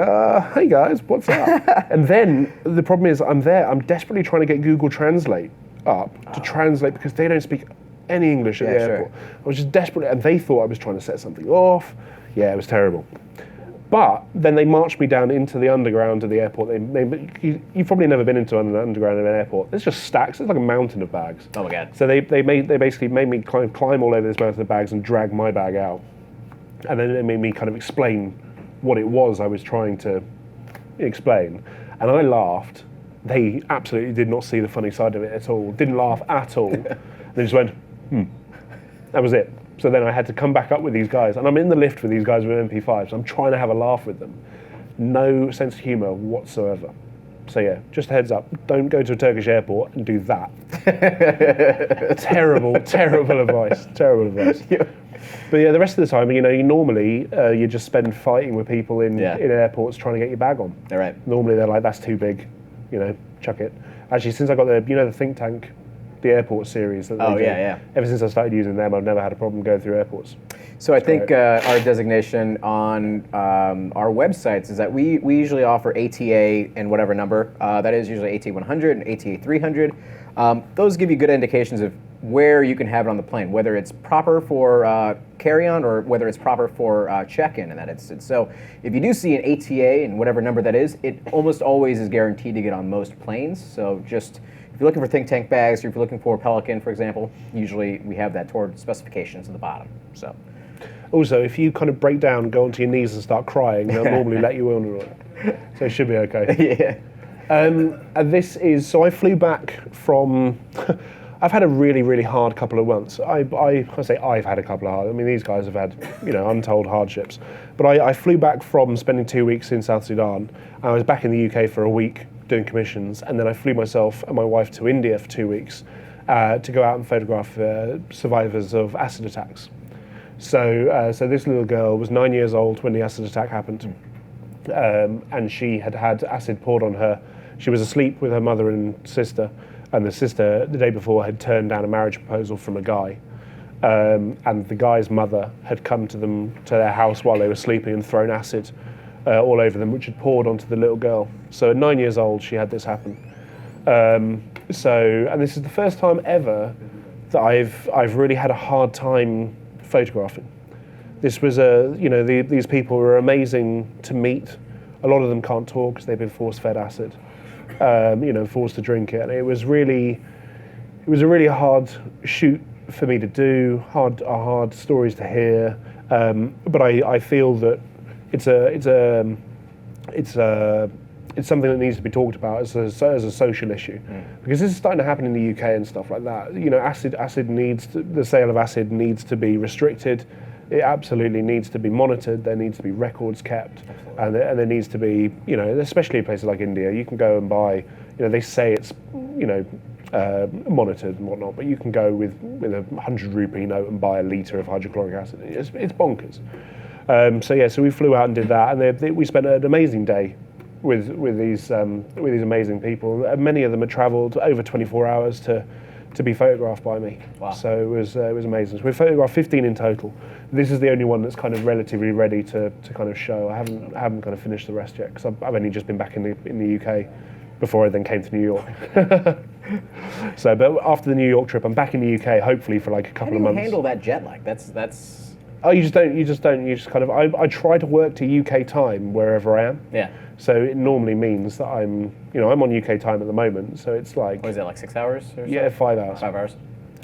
hey guys, what's up? And then the problem is I'm desperately trying to get Google Translate up to translate because they don't speak any English at the airport. Sure. I was just desperate, and they thought I was trying to set something off. Yeah, it was terrible. But then they marched me down into the underground of the airport. You've probably never been into an underground of an airport. There's just stacks. It's like a mountain of bags. Oh my God. So they basically made me climb all over this mountain of bags and drag my bag out. And then they made me kind of explain what it was I was trying to explain. And I laughed. They absolutely did not see the funny side of it at all. Didn't laugh at all. They just went, That was it. So then I had to come back up with these guys, and I'm in the lift with these guys with MP5s. I'm trying to have a laugh with them. No sense of humour whatsoever. So yeah, just a heads up, don't go to a Turkish airport and do that. Terrible advice. Yeah. But yeah, the rest of the time, you normally you just spend fighting with people in airports trying to get your bag on. All right. Normally they're like, that's too big, chuck it. Actually, since I got the Think Tank, the airport series that they do, ever since I started using them, I've never had a problem going through airports. So I think our designation on our websites is that we usually offer ATA and whatever number. That is usually ATA 100 and ATA 300. Those give you good indications of where you can have it on the plane, whether it's proper for carry-on or whether it's proper for check-in in that instance. So if you do see an ATA and whatever number that is, it almost always is guaranteed to get on most planes. So just if you're looking for Think Tank bags, or if you're looking for Pelican, for example, usually we have that toward specifications at the bottom. So. Also, if you kind of break down, go onto your knees and start crying, they'll normally let you on. So it should be okay. Yeah. So I flew back from, I've had a really, really hard couple of months. I say I've had a couple of hard, I mean these guys have had, untold hardships. But I flew back from spending 2 weeks in South Sudan. I was back in the UK for a week doing commissions, and then I flew myself and my wife to India for 2 weeks to go out and photograph survivors of acid attacks. So this little girl was 9 years old when the acid attack happened, and she had had acid poured on her. She was asleep with her mother and sister, and the sister the day before had turned down a marriage proposal from a guy, and the guy's mother had come to their house while they were sleeping and thrown acid all over them, which had poured onto the little girl. So at 9 years old, she had this happen. And this is the first time ever that I've really had a hard time photographing. This was these people were amazing to meet. A lot of them can't talk because they've been force-fed acid, forced to drink it. And it was a really hard shoot for me to do, hard stories to hear. But I feel that it's something that needs to be talked about as a social issue, because this is starting to happen in the UK and stuff like that. The sale of acid needs to be restricted. It absolutely needs to be monitored. There needs to be records kept, and there needs to be, especially in places like India, you can go and buy. They say it's, monitored and whatnot, but you can go with a 100 rupee note and buy a litre of hydrochloric acid. It's bonkers. So we flew out and did that, and we spent an amazing day with these amazing people. Many of them had travelled over 24 hours to be photographed by me. Wow. So it was amazing. So we photographed 15 in total. This is the only one that's kind of relatively ready to kind of show. I haven't kind of finished the rest yet because I've only just been back in the UK before I then came to New York. But after the New York trip, I'm back in the UK hopefully for like a couple of months. How do you handle that jet lag? That's. Oh, you just don't. You just kind of. I try to work to UK time wherever I am. Yeah. So it normally means that I'm on UK time at the moment. So it's like. What is it, like 6 hours or so? Yeah, 5 hours. 5 hours.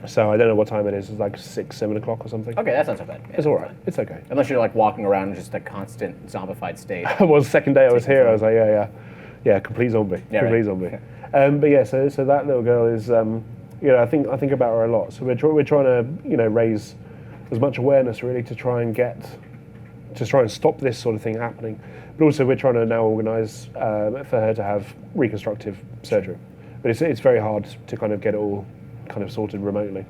So I don't know what time it is. It's like 6, 7 o'clock or something. Okay, that's not so bad. Yeah, it's all right. It's okay. Unless you're like walking around in just a constant zombified state. Well, the second day I was here, I was like, yeah, complete zombie, zombie. But yeah, so that little girl is, I think about her a lot. So we're trying to, raise as much awareness really to try and stop this sort of thing happening. But also we're trying to now organise for her to have reconstructive surgery. But it's very hard to kind of get it all kind of sorted remotely.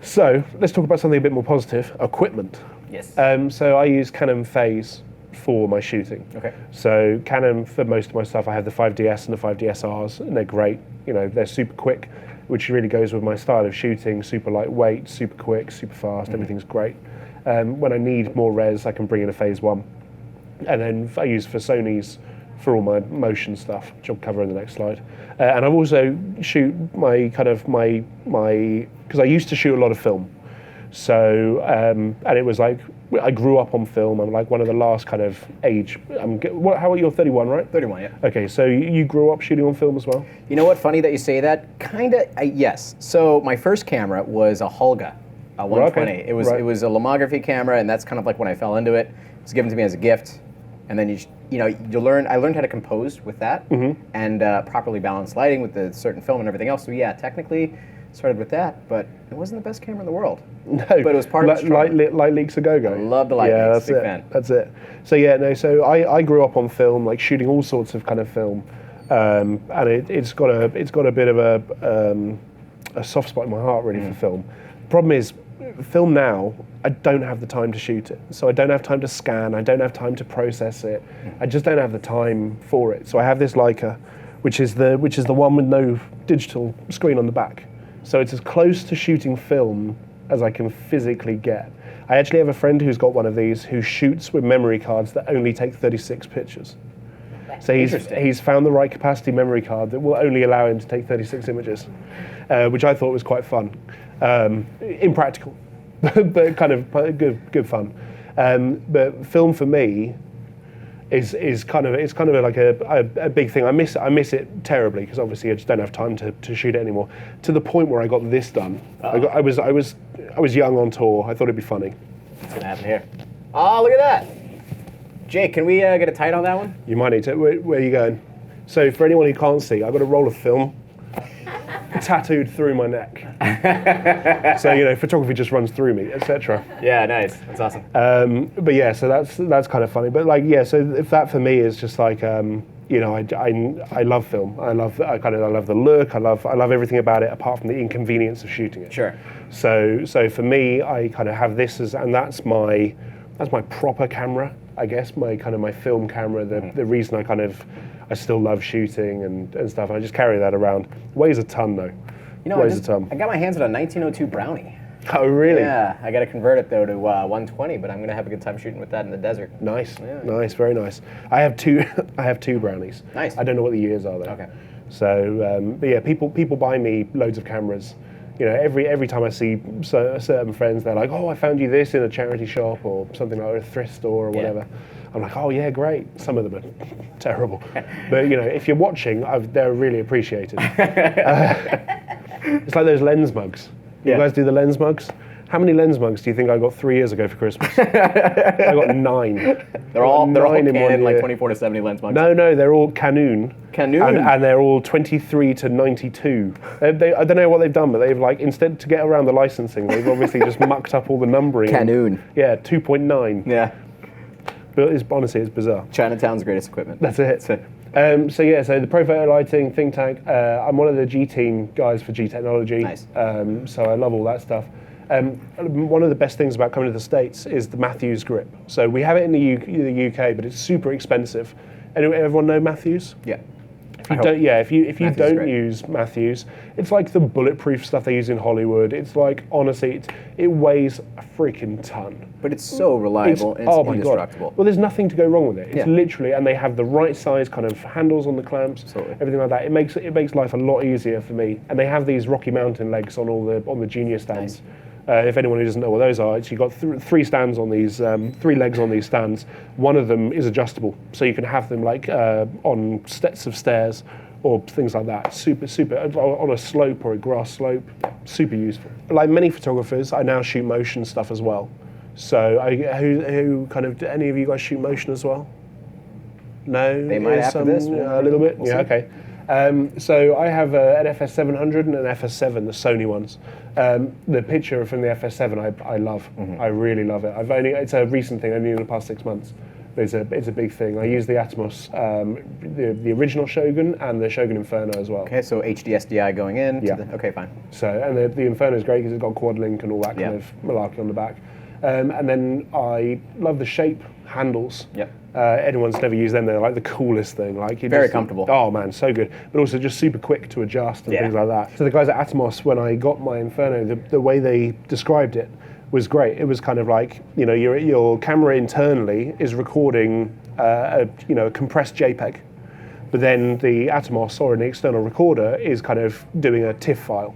So let's talk about something a bit more positive, equipment. Yes. So I use Canon Phase for my shooting. Okay. So Canon, for most of my stuff, I have the 5DS and the 5DSRs, and they're great. They're super quick, which really goes with my style of shooting, super lightweight, super quick, super fast, everything's great. When I need more res, I can bring in a Phase 1. And then I use for Sony's for all my motion stuff, which I'll cover in the next slide. And I've also shoot my because I used to shoot a lot of film. So, and it was like, I grew up on film. I'm like one of the last kind of age. How are you? 31, right? 31, yeah. Okay, so you grew up shooting on film as well? You know what? Funny that you say that. Yes. So my first camera was a Holga, a 120. Okay. It was a lomography camera, and that's kind of like when I fell into it. It was given to me as a gift, and then I learned how to compose with that, and properly balance lighting with the certain film and everything else. So yeah, technically started with that, but it wasn't the best camera in the world. No, but it was part of the struggle. Light leaks a go-go. I love the light leaks. That's Big it. fan. That's it. So yeah, no. So I grew up on film, like shooting all sorts of kind of film. and it's got a bit of a soft spot in my heart really for film. The problem is, film now, I don't have the time to shoot it, so I don't have time to scan, I don't have time to process it, I just don't have the time for it. So I have this Leica, which is the one with no digital screen on the back. So it's as close to shooting film as I can physically get. I actually have a friend who's got one of these who shoots with memory cards that only take 36 pictures. So he's found the right capacity memory card that will only allow him to take 36 images, which I thought was quite fun. Impractical, but kind of good fun. But film for me is kind of like a big thing. I miss it terribly because obviously I just don't have time to shoot it anymore. To the point where I got this done. I was young on tour. I thought it'd be funny. What's gonna happen here? Oh, look at that! Jake, can we get a tight on that one? You might need to. Where are you going? So for anyone who can't see, I've got a roll of film tattooed through my neck. So photography just runs through me, etc. Yeah, nice. That's awesome. But yeah, so that's kind of funny. But so if that for me is just like I love film. I love the look. I love everything about it apart from the inconvenience of shooting it. Sure. So for me, I kind of have this and that's my proper camera, I guess, my film camera. The reason I still love shooting and stuff. I just carry that around. Weighs a ton though. Weighs a ton. I got my hands on a 1902 Brownie. Oh really? Yeah, I got to convert it though to 120, but I'm gonna have a good time shooting with that in the desert. Nice, nice, very nice. I have two Brownies. Nice. I don't know what the years are though. Okay. So, but yeah, people buy me loads of cameras. Every time I see certain friends, they're like, "Oh, I found you this in a charity shop or something like a thrift store or whatever." I'm like, "Oh yeah, great." Some of them are terrible, but if you're watching, they're really appreciated. It's like those lens mugs. You guys do the lens mugs? How many lens mugs do you think I got 3 years ago for Christmas? I got 9. They're all in Canon, like 24 to 70 lens mugs. No, they're all Canon. Canon? And they're all 23 to 92. I don't know what they've done, but they've instead to get around the licensing, they've obviously just mucked up all the numbering. Canon. Yeah, 2.9. Yeah. But honestly, it's bizarre. Chinatown's greatest equipment. That's it. So the Pro Photo Lighting think tank. I'm one of the G team guys for G Technology. Nice. So I love all that stuff. One of the best things about coming to the States is the Matthews grip. So we have it in the UK, but it's super expensive. Everyone know Matthews? Yeah. If you don't great. use Matthews, it's like the bulletproof stuff they use in Hollywood. It's like, honestly, it weighs a freaking ton. But it's so reliable and it's indestructible. God. Well, there's nothing to go wrong with it. It's Yeah. literally, and they have the right size kind of handles on the clamps, Absolutely. everything like that. It makes life a lot easier for me. And they have these Rocky Mountain legs on the junior stands. Nice. If anyone who doesn't know what those are, you've got three stands on these, 3 legs on these stands. One of them is adjustable, so you can have them on sets of stairs or things like that. Super, on a slope or a grass slope, super useful. Like many photographers, I now shoot motion stuff as well. So who kind of, do any of you guys shoot motion as well? No? They might after this. A little bit? We'll Yeah, see. okay. So I have an FS700 and an FS7, the Sony ones. The picture from the FS7 I love. I really love it. It's a recent thing, only in the past 6 months. But it's a big thing. I use the Atmos, the original Shogun and the Shogun Inferno as well. Okay, so HD SDI going in. Yeah. Okay, fine. So, and the Inferno is great because it's got quad link and all that kind of malarkey on the back. And then I love the shape handles. Yep. Anyone's never used them, they're like the coolest thing. Very comfortable. Oh man, so good. But also just super quick to adjust and things like that. So the guys at Atmos, when I got my Inferno, the way they described it was great. It was kind of like, your camera internally is recording a compressed JPEG, but then the Atmos or an external recorder is kind of doing a TIFF file.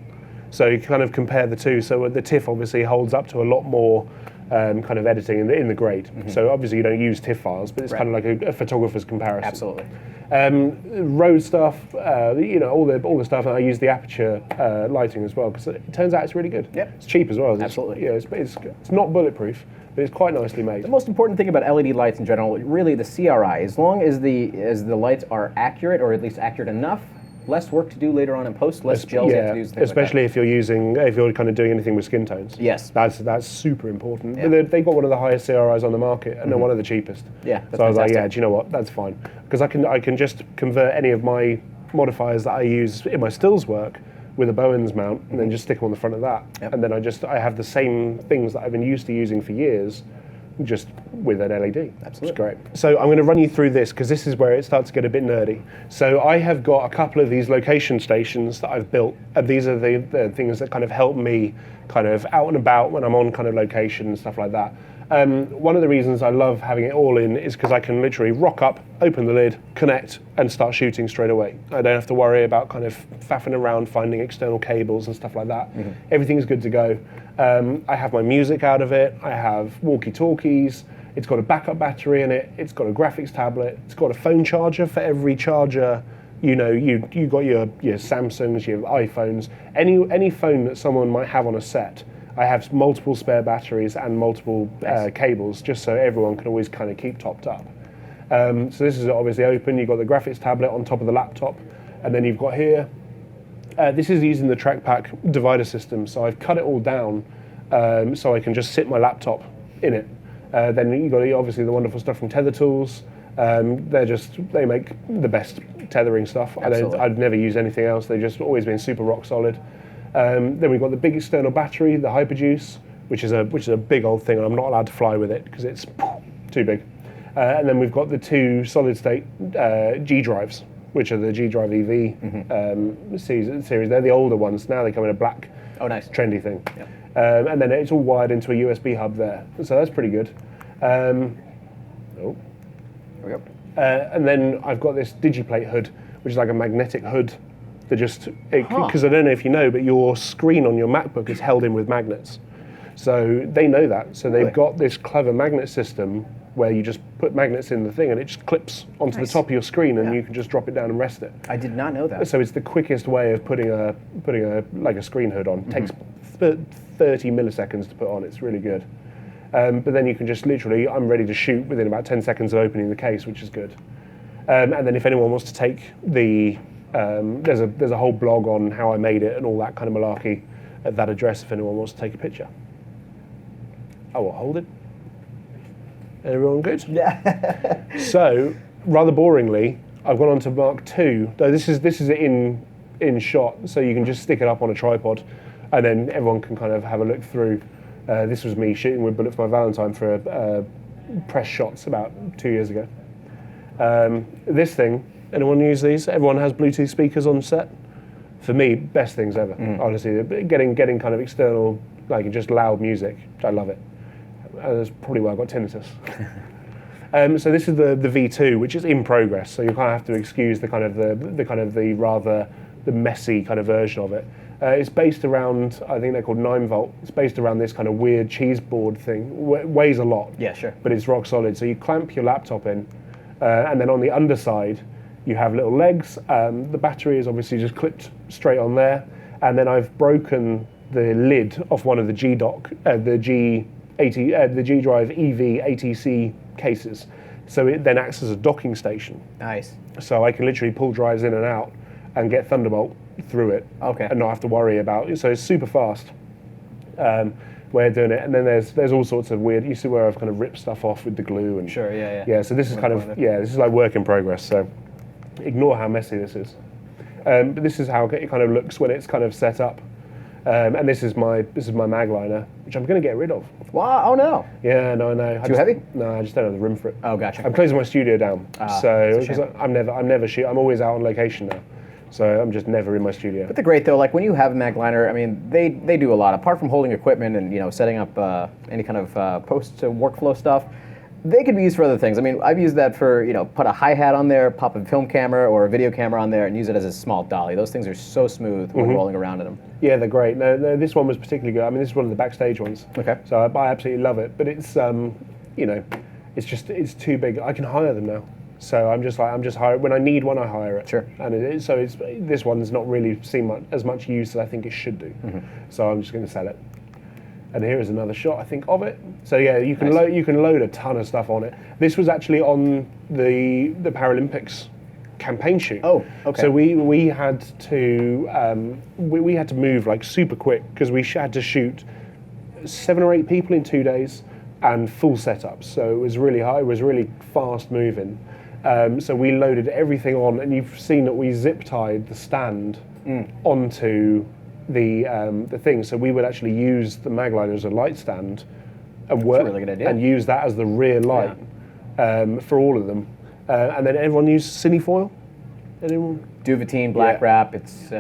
So you kind of compare the two. So the TIFF obviously holds up to a lot more kind of editing in the grade. So obviously you don't use TIFF files, but it's kind of like a photographer's comparison. Absolutely. Road stuff, all the stuff. And I use the aperture lighting as well because it turns out it's really good. Yep. It's cheap as well. Absolutely. It's not bulletproof, but it's quite nicely made. The most important thing about LED lights in general, really the CRI, as long as the lights are accurate or at least accurate enough, less work to do later on in post, less gels you have to use. Especially if you're kind of doing anything with skin tones. Yes. That's super important. Yeah. But they've got one of the highest CRIs on the market, and they're one of the cheapest. Yeah, that's so I was like, fantastic. do you know what? That's fine. Because I can just convert any of my modifiers that I use in my stills work with a Bowens mount, and then just stick them on the front of that. Yep. And then I have the same things that I've been used to using for years, just with an LED. Absolutely. It's great. So I'm going to run you through this because this is where it starts to get a bit nerdy. So I have got a couple of these location stations that I've built, and these are the things that kind of help me kind of out and about when I'm on kind of location and stuff like that. One of the reasons I love having it all in is because I can literally rock up, open the lid, connect, and start shooting straight away. I don't have to worry about kind of faffing around finding external cables and stuff like that. Everything's good to go. I have my music out of it. I have walkie-talkies. It's got a backup battery in it. It's got a graphics tablet. It's got a phone charger for every charger. You know, you got your Samsungs, your iPhones, any phone that someone might have on a set. I have multiple spare batteries and multiple cables, just so everyone can always kind of keep topped up. So this is obviously open. You've got the graphics tablet on top of the laptop, and then you've got here. This is using the TrackPack divider system, so I've cut it all down so I can just sit my laptop in it. Then you've got obviously the wonderful stuff from Tether Tools. They make the best tethering stuff. I'd never use anything else. They've just always been super rock solid. Then we've got the big external battery, the Hyperjuice, which is a big old thing, and I'm not allowed to fly with it because it's too big. And then we've got the two solid state G drives, which are the G Drive EV series. They're the older ones. Now they come in a black, trendy thing. Yep. And then it's all wired into a USB hub there, so that's pretty good. There we go. And then I've got this DigiPlate hood, which is like a magnetic hood. Because I don't know if you know, but your screen on your MacBook is held in with magnets. So they know that. So they've got this clever magnet system where you just put magnets in the thing and it just clips onto the top of your screen, and you can just drop it down and rest it. I did not know that. So it's the quickest way of putting a screen hood on. It takes 30 milliseconds to put on. It's really good. But then you can just literally, I'm ready to shoot within about 10 seconds of opening the case, which is good. And then if anyone wants to take the there's a whole blog on how I made it and all that kind of malarkey at that address if anyone wants to take a picture. I will hold it. Everyone good? Yeah. So, rather boringly, I've gone on to Mark II. Though this is it in shot, so you can just stick it up on a tripod, and then everyone can kind of have a look through. This was me shooting with Bullet for My Valentine for press shots about 2 years ago. This thing. Anyone use these? Everyone has Bluetooth speakers on set. For me, best things ever. Honestly, getting kind of external, like just loud music. I love it. That's probably why I got tinnitus. So this is the V2, which is in progress. So you kind of have to excuse the messy kind of version of it. It's based around, I think they're called 9-volt. It's based around this kind of weird cheese board thing. Weighs a lot. Yeah, sure. But it's rock solid. So you clamp your laptop in, and then on the underside, you have little legs. The battery is obviously just clipped straight on there, and then I've broken the lid off one of the G Drive EV ATC cases, so it then acts as a docking station. Nice. So I can literally pull drives in and out and get Thunderbolt through it, and not have to worry about it. So it's super fast. Way of doing it, and then there's all sorts of weird. You see where I've kind of ripped stuff off with the glue and So this is this is like work in progress. So ignore how messy this is. But this is how it kind of looks when it's kind of set up. And this is my mag liner, which I'm going to get rid of. Wow! Oh no. Yeah, no, I know. Too heavy? No, I just don't have the room for it. Oh, gotcha. I'm closing my studio down, so because I'm never shoot. I'm always out on location now, so I'm just never in my studio. But they're great though. Like when you have a mag liner, I mean, they do a lot. Apart from holding equipment and setting up any kind of post workflow stuff, they could be used for other things. I mean, I've used that for, put a hi-hat on there, pop a film camera or a video camera on there, and use it as a small dolly. Those things are so smooth when rolling around in them. Yeah, they're great. No, this one was particularly good. I mean, this is one of the backstage ones. Okay. So I absolutely love it. But it's, it's too big. I can hire them now. So I'm just hiring. When I need one, I hire it. Sure. And this one's not really seen as much use as I think it should do. So I'm just going to sell it. And here is another shot, I think, of it. So yeah, you can load a ton of stuff on it. This was actually on the Paralympics campaign shoot. Oh, okay. So we had to we had to move like super quick because we had to shoot 7 or 8 people in 2 days and full setups. So it was really high. It was really fast moving. So we loaded everything on, and you've seen that we zip tied the stand onto the thing. So we would actually use the Magliner as a light stand and work That's a really good idea. and use that as the rear light for all of them. And then everyone used cinefoil. Anyone? Duvetine, black Yeah. wrap. It's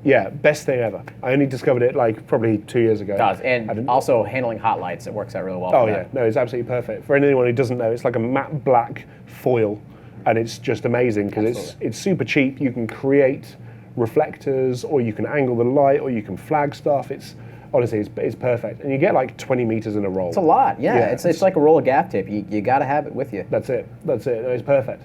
Yeah, best thing ever. I only discovered it like probably 2 years ago. does, and also handling hot lights. It works out really well. Oh for yeah, that. no, it's absolutely perfect. For anyone who doesn't know, it's like a matte black foil, and it's just amazing because it's super cheap. You can create reflectors, or you can angle the light, or you can flag stuff. It's honestly, it's perfect, and you get like 20 meters in a roll. It's a lot. Yeah, Yeah, it's like a roll of gaff tape. You got to have it with you. That's it. That's it. No, it's perfect.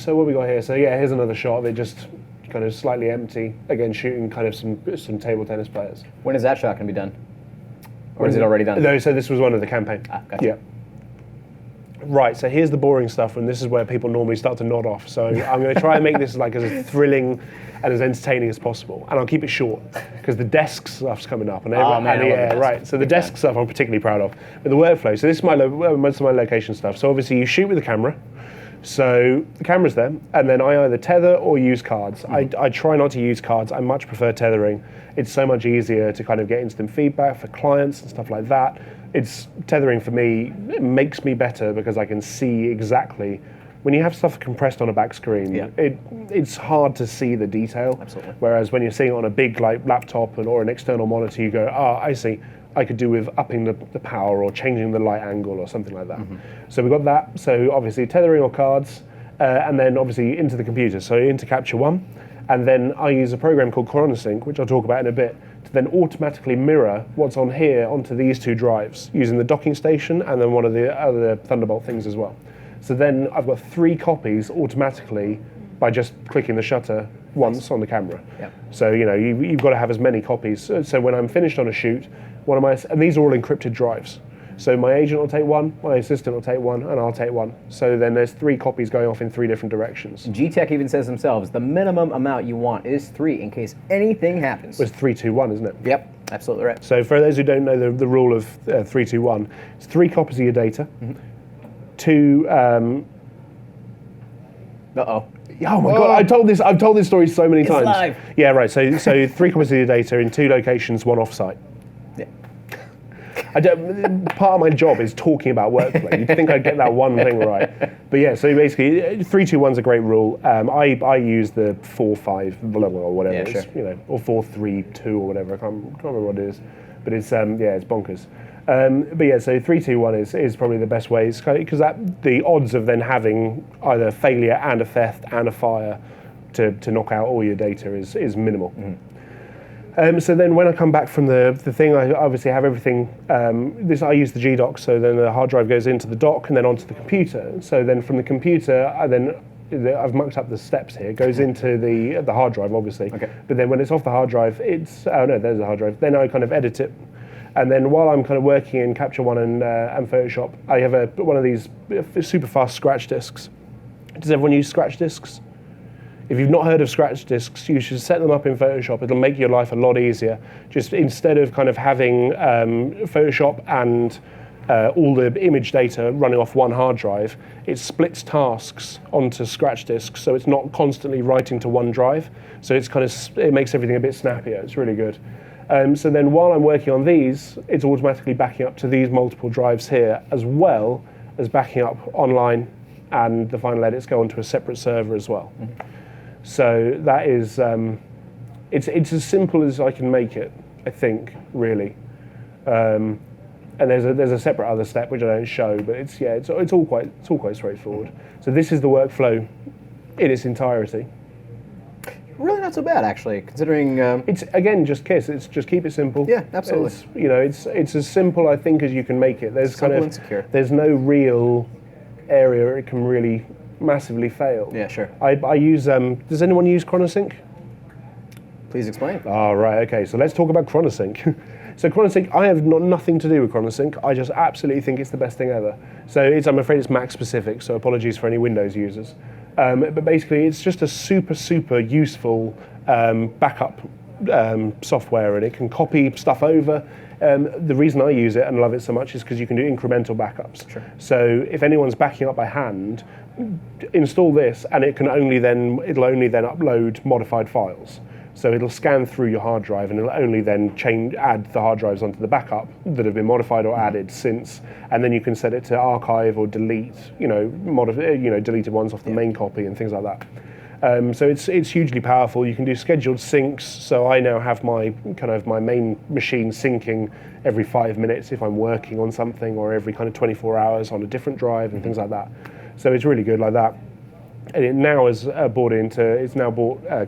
So what we got here? So yeah, here's another shot of it, just kind of slightly empty. Again, shooting kind of some table tennis players. When is that shot going to be done? Or is it already done? No, so this was one of the campaign. Gotcha. Yeah. Right, so here's the boring stuff, and this is where people normally start to nod off. So I'm going to try and make this like as thrilling and as entertaining as possible, and I'll keep it short because the desk stuff's coming up, and everyone, man, I love the yeah, desk. right. So the desk stuff I'm particularly proud of, but the workflow. So this is most of my location stuff. So obviously you shoot with the camera. So the camera's there, and then I either tether or use cards. I try not to use cards. I much prefer tethering. It's so much easier to kind of get instant feedback for clients and stuff like that. It's tethering for me. It makes me better because I can see exactly. When you have stuff compressed on a back screen, it's hard to see the detail. Absolutely. Whereas when you're seeing it on a big like laptop or an external monitor, you go, I see. I could do with upping the power or changing the light angle or something like that. So we've got that. So obviously tethering or cards, and then obviously into the computer. So into Capture One, and then I use a program called ChronoSync, which I'll talk about in a bit, to then automatically mirror what's on here onto these 2 drives using the docking station and then one of the other Thunderbolt things as well. So then I've got 3 copies automatically by just clicking the shutter once on the camera. Yep. So you've got to have as many copies. So when I'm finished on a shoot, and these are all encrypted drives. So my agent will take one, my assistant will take one, and I'll take one. So then there's 3 copies going off in 3 different directions. G-Tech even says themselves, the minimum amount you want is 3 in case anything happens. It's 3, 2, 1, isn't it? Yep, absolutely right. So for those who don't know the rule of 3, 2, 1, it's 3 copies of your data, 2. Uh-oh. Oh my God! I've told this story so many times. Live. Yeah, right. So 3 copies of your data in 2 locations, 1 off-site. Yeah. Part of my job is talking about workflow. You'd think I'd get that one thing right, but yeah. So basically, 3, 2, 1's a great rule. I use the 4, 5, blah, blah, or whatever Yeah, it is, sure. or 4, 3, 2 or whatever. I can't remember what it is, but it's it's bonkers. But yeah, so 3, 2, 1 is probably the best way because the odds of then having either failure and a theft and a fire to knock out all your data is minimal. So then when I come back from the thing, I obviously have everything. I use the G-dock, so then the hard drive goes into the dock and then onto the computer. So then from the computer, I've mucked up the steps here. It goes into the hard drive, obviously. Okay. But then when it's off the hard drive, there's the hard drive. Then I kind of edit it. And then while I'm kind of working in Capture One and Photoshop, I have one of these super fast scratch discs. Does everyone use scratch discs? If you've not heard of scratch discs, you should set them up in Photoshop. It'll make your life a lot easier. Just instead of kind of having Photoshop and all the image data running off one hard drive, it splits tasks onto scratch discs, so it's not constantly writing to one drive. So it makes everything a bit snappier. It's really good. So then while I'm working on these, it's automatically backing up to these multiple drives here, as well as backing up online, and the final edits go onto a separate server as well. So that is, it's as simple as I can make it, I think, really. And there's a separate other step which I don't show, but it's all quite straightforward. So this is the workflow in its entirety. Really not so bad, actually, considering... It's, again, just KISS. It's just keep it simple. Yeah, absolutely. It's as simple, I think, as you can make it. There's Simple and secure. There's no real area it can really massively fail. Yeah, sure. I use, does anyone use ChronoSync? Please explain. Oh, right, okay, so let's talk about ChronoSync. So ChronoSync, I have nothing to do with ChronoSync. I just absolutely think it's the best thing ever. So I'm afraid it's Mac specific, so apologies for any Windows users. But basically, it's just a super useful backup software, and it can copy stuff over. The reason I use it and love it so much is because you can do incremental backups. Sure. So if anyone's backing up by hand, install this, and it'll only then upload modified files. So it'll scan through your hard drive, and it'll only then add the hard drives onto the backup that have been modified or added since, and then you can set it to archive or delete, deleted ones off the main copy and things like that. So it's hugely powerful. You can do scheduled syncs. So I now have my main machine syncing every 5 minutes if I'm working on something, or every kind of 24 hours on a different drive and things like that. So it's really good like that. And it now has bought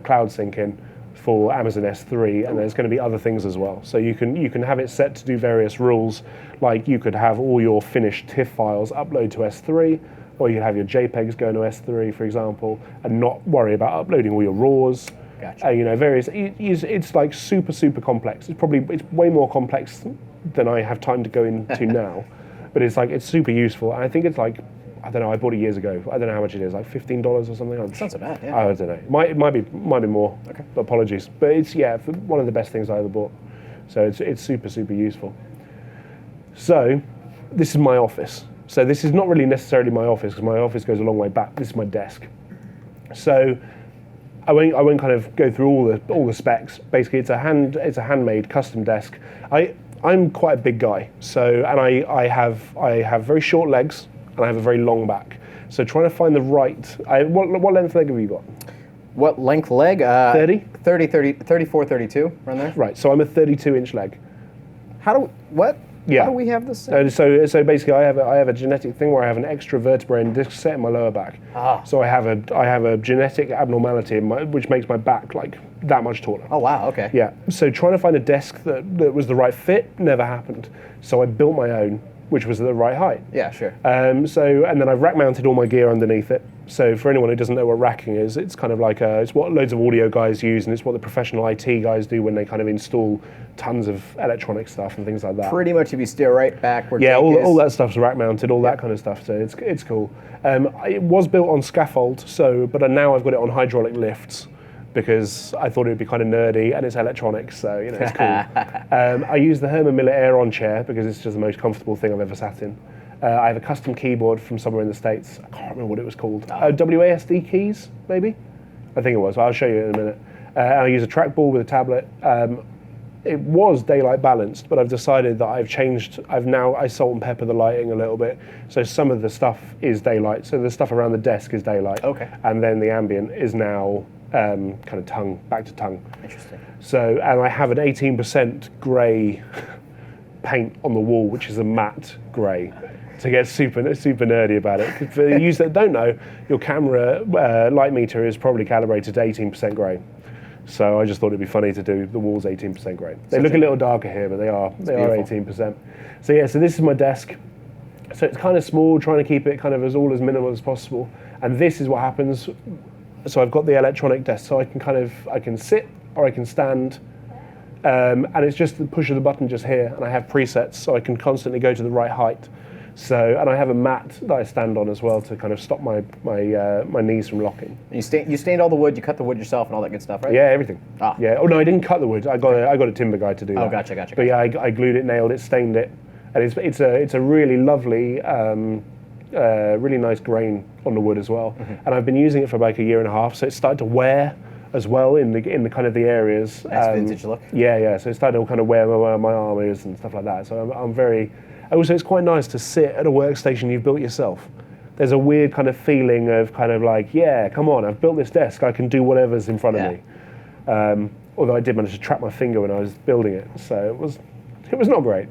cloud sync in for Amazon S3, and there's going to be other things as well. So you can have it set to do various rules, like you could have all your finished TIFF files upload to S3, or you could have your JPEGs going to S3, for example, and not worry about uploading all your RAWs. Gotcha. Various. It's like super complex. It's way more complex than I have time to go into now, but it's super useful. And I think it's like, I don't know, I bought it years ago. I don't know how much it is, like $15 or something. It's not so bad, yeah. I don't know. It might be more. Okay. Apologies. But it's one of the best things I ever bought. So it's super useful. So this is my office. So this is not really necessarily my office, because my office goes a long way back. This is my desk. So I won't kind of go through all the specs. Basically, it's a handmade custom desk. I'm quite a big guy. So I have very short legs, and I have a very long back. So trying to find the right... what length leg have you got? What length leg? 30? 34, 32, around there. Right, so I'm a 32-inch leg. What? Yeah. How do we have this? So basically, I have a genetic thing where I have an extra vertebrae and disc set in my lower back. So I have a genetic abnormality which makes my back like that much taller. Oh wow, okay. Yeah. So trying to find a desk that was the right fit never happened. So I built my own, which was the right height. Yeah, sure. And then I've rack mounted all my gear underneath it. So for anyone who doesn't know what racking is, it's kind of like it's what loads of audio guys use, and it's what the professional IT guys do when they kind of install tons of electronic stuff and things like that. Pretty much if you steer right back where all that stuff's rack mounted, all that kind of stuff. So it's cool. It was built on scaffold, but now I've got it on hydraulic lifts, because I thought it would be kind of nerdy, and it's electronics, so it's cool. I use the Herman Miller Aeron chair because it's just the most comfortable thing I've ever sat in. I have a custom keyboard from somewhere in the States. I can't remember what it was called. WASD keys, maybe? I think it was. I'll show you in a minute. I use a trackball with a tablet. It was daylight balanced, but I've decided that I salt and pepper the lighting a little bit. So some of the stuff is daylight. So the stuff around the desk is daylight. Okay. And then the ambient is now kind of back to tongue. Interesting. So, and I have an 18% grey paint on the wall, which is a matte grey, to get super nerdy about it. For the users that don't know, your camera light meter is probably calibrated to 18% grey. So I just thought it'd be funny to do the walls 18% grey. They look a little darker here, but they are 18%. So yeah, so this is my desk. So it's kind of small, trying to keep it kind of as minimal as possible. And this is what happens. So I've got the electronic desk, so I can sit or I can stand, and it's just the push of the button just here, and I have presets, so I can constantly go to the right height. So, and I have a mat that I stand on as well to kind of stop my knees from locking. You stained all the wood, you cut the wood yourself and all that good stuff, right? Yeah, everything. Ah. Yeah. Oh no, I didn't cut the wood. I got a timber guy to do that. Oh, gotcha. But yeah, I glued it, nailed it, stained it, and it's a really lovely, really nice grain on the wood as well. Mm-hmm. And I've been using it for like a year and a half, so it's started to wear as well in the kind of the areas. Nice vintage look. Yeah. So it's starting to kind of wear where my arm is and stuff like that. So I'm very. Also, it's quite nice to sit at a workstation you've built yourself. There's a weird kind of feeling of kind of like, yeah, come on, I've built this desk, I can do whatever's in front of me. Although I did manage to trap my finger when I was building it, so it was not great.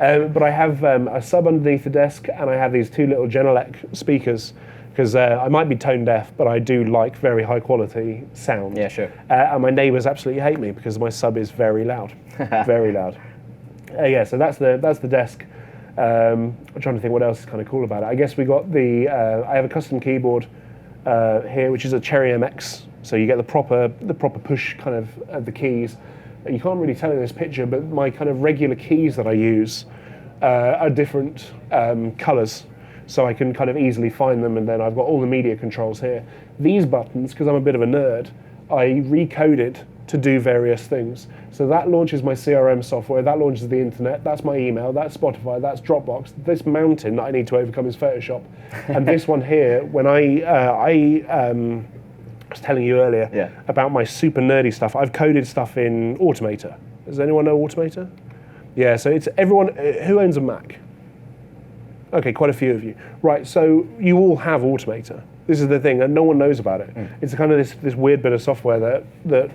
But I have a sub underneath the desk, and I have these two little Genelec speakers, because I might be tone deaf, but I do like very high quality sound. Yeah, sure. And my neighbours absolutely hate me because my sub is very loud, very loud. So that's the desk. I'm trying to think what else is kind of cool about it. I guess we got I have a custom keyboard here, which is a Cherry MX. So you get the proper push kind of the keys. You can't really tell in this picture, but my kind of regular keys that I use are different colours. so I can kind of easily find them, and then I've got all the media controls here. These buttons, because I'm a bit of a nerd, I recoded to do various things. So that launches my CRM software, that launches the internet, that's my email, that's Spotify, that's Dropbox. This mountain that I need to overcome is Photoshop. And this one here, when I was telling you earlier about my super nerdy stuff, I've coded stuff in Automator. Does anyone know Automator? Yeah, so it's everyone, who owns a Mac? Okay, quite a few of you. Right, so you all have Automator. This is the thing, and no one knows about it. It's kind of this weird bit of software that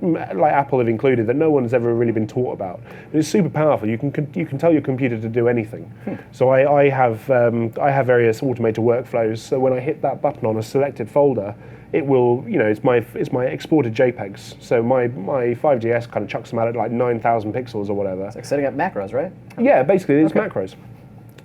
like Apple have included, that no one's ever really been taught about. But it's super powerful. You can tell your computer to do anything. So I have various Automator workflows. So when I hit that button on a selected folder, it will, it's my exported JPEGs. So my 5GS kind of chucks them out at like 9,000 pixels or whatever. It's like setting up macros, right? Yeah, basically it's macros.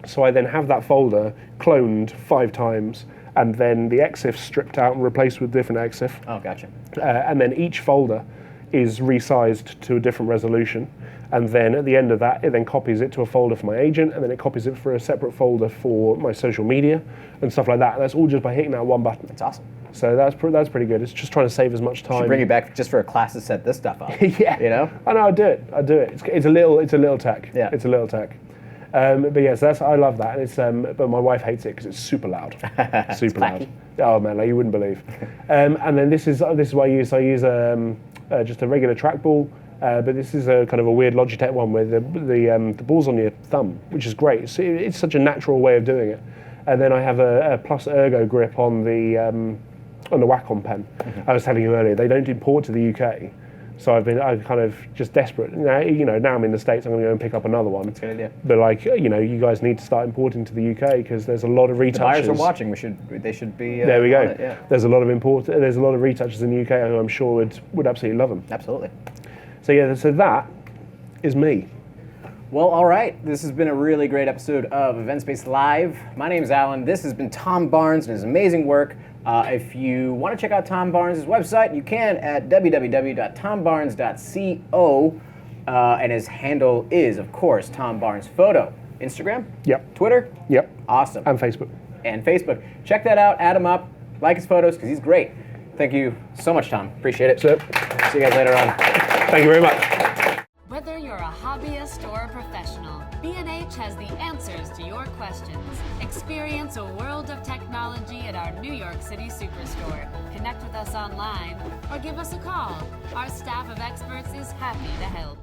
So I then have that folder cloned 5 times, and then the EXIF stripped out and replaced with different EXIF. Oh, gotcha. And then each folder is resized to a different resolution. And then at the end of that, it then copies it to a folder for my agent, and then it copies it for a separate folder for my social media and stuff like that. And that's all just by hitting that one button. That's awesome. So that's pretty good. It's just trying to save as much time. Should bring you back just for a class to set this stuff up. Yeah. You know? I know. I do it. It's a little tech. Yeah. It's a little tech. But yes, I love that. And it's but my wife hates it because it's super loud. Super loud. Oh man, like you wouldn't believe. And then this is what I use. I use just a regular trackball. But this is a kind of a weird Logitech one where the ball's on your thumb, which is great. It's such a natural way of doing it. And then I have a Plus Ergo grip on the Wacom pen. I was telling you earlier, they don't import to the UK. So I'm kind of just desperate. Now I'm in the States, I'm going to go and pick up another one. That's a good idea. But you guys need to start importing to the UK because there's a lot of retouches. The buyers are watching. They should be. There we go. On it, yeah. There's a lot of retouches in the UK who I'm sure would absolutely love them. Absolutely. So yeah, so that is me. Well, all right. This has been a really great episode of Event Space Live. My name is Alan. This has been Tom Barnes and his amazing work. If you want to check out Tom Barnes' website, you can at www.tombarnes.co. And his handle is, of course, Tom Barnes Photo. Instagram? Yep. Twitter? Yep. Awesome. And Facebook. And Facebook. Check that out. Add him up. Like his photos because he's great. Thank you so much, Tom. Appreciate it. Sure. See you guys later on. Thank you very much. Whether you're a hobbyist or a professional, B&H has the answers to your questions. Experience a world of technology at our New York City Superstore. Connect with us online or give us a call. Our staff of experts is happy to help.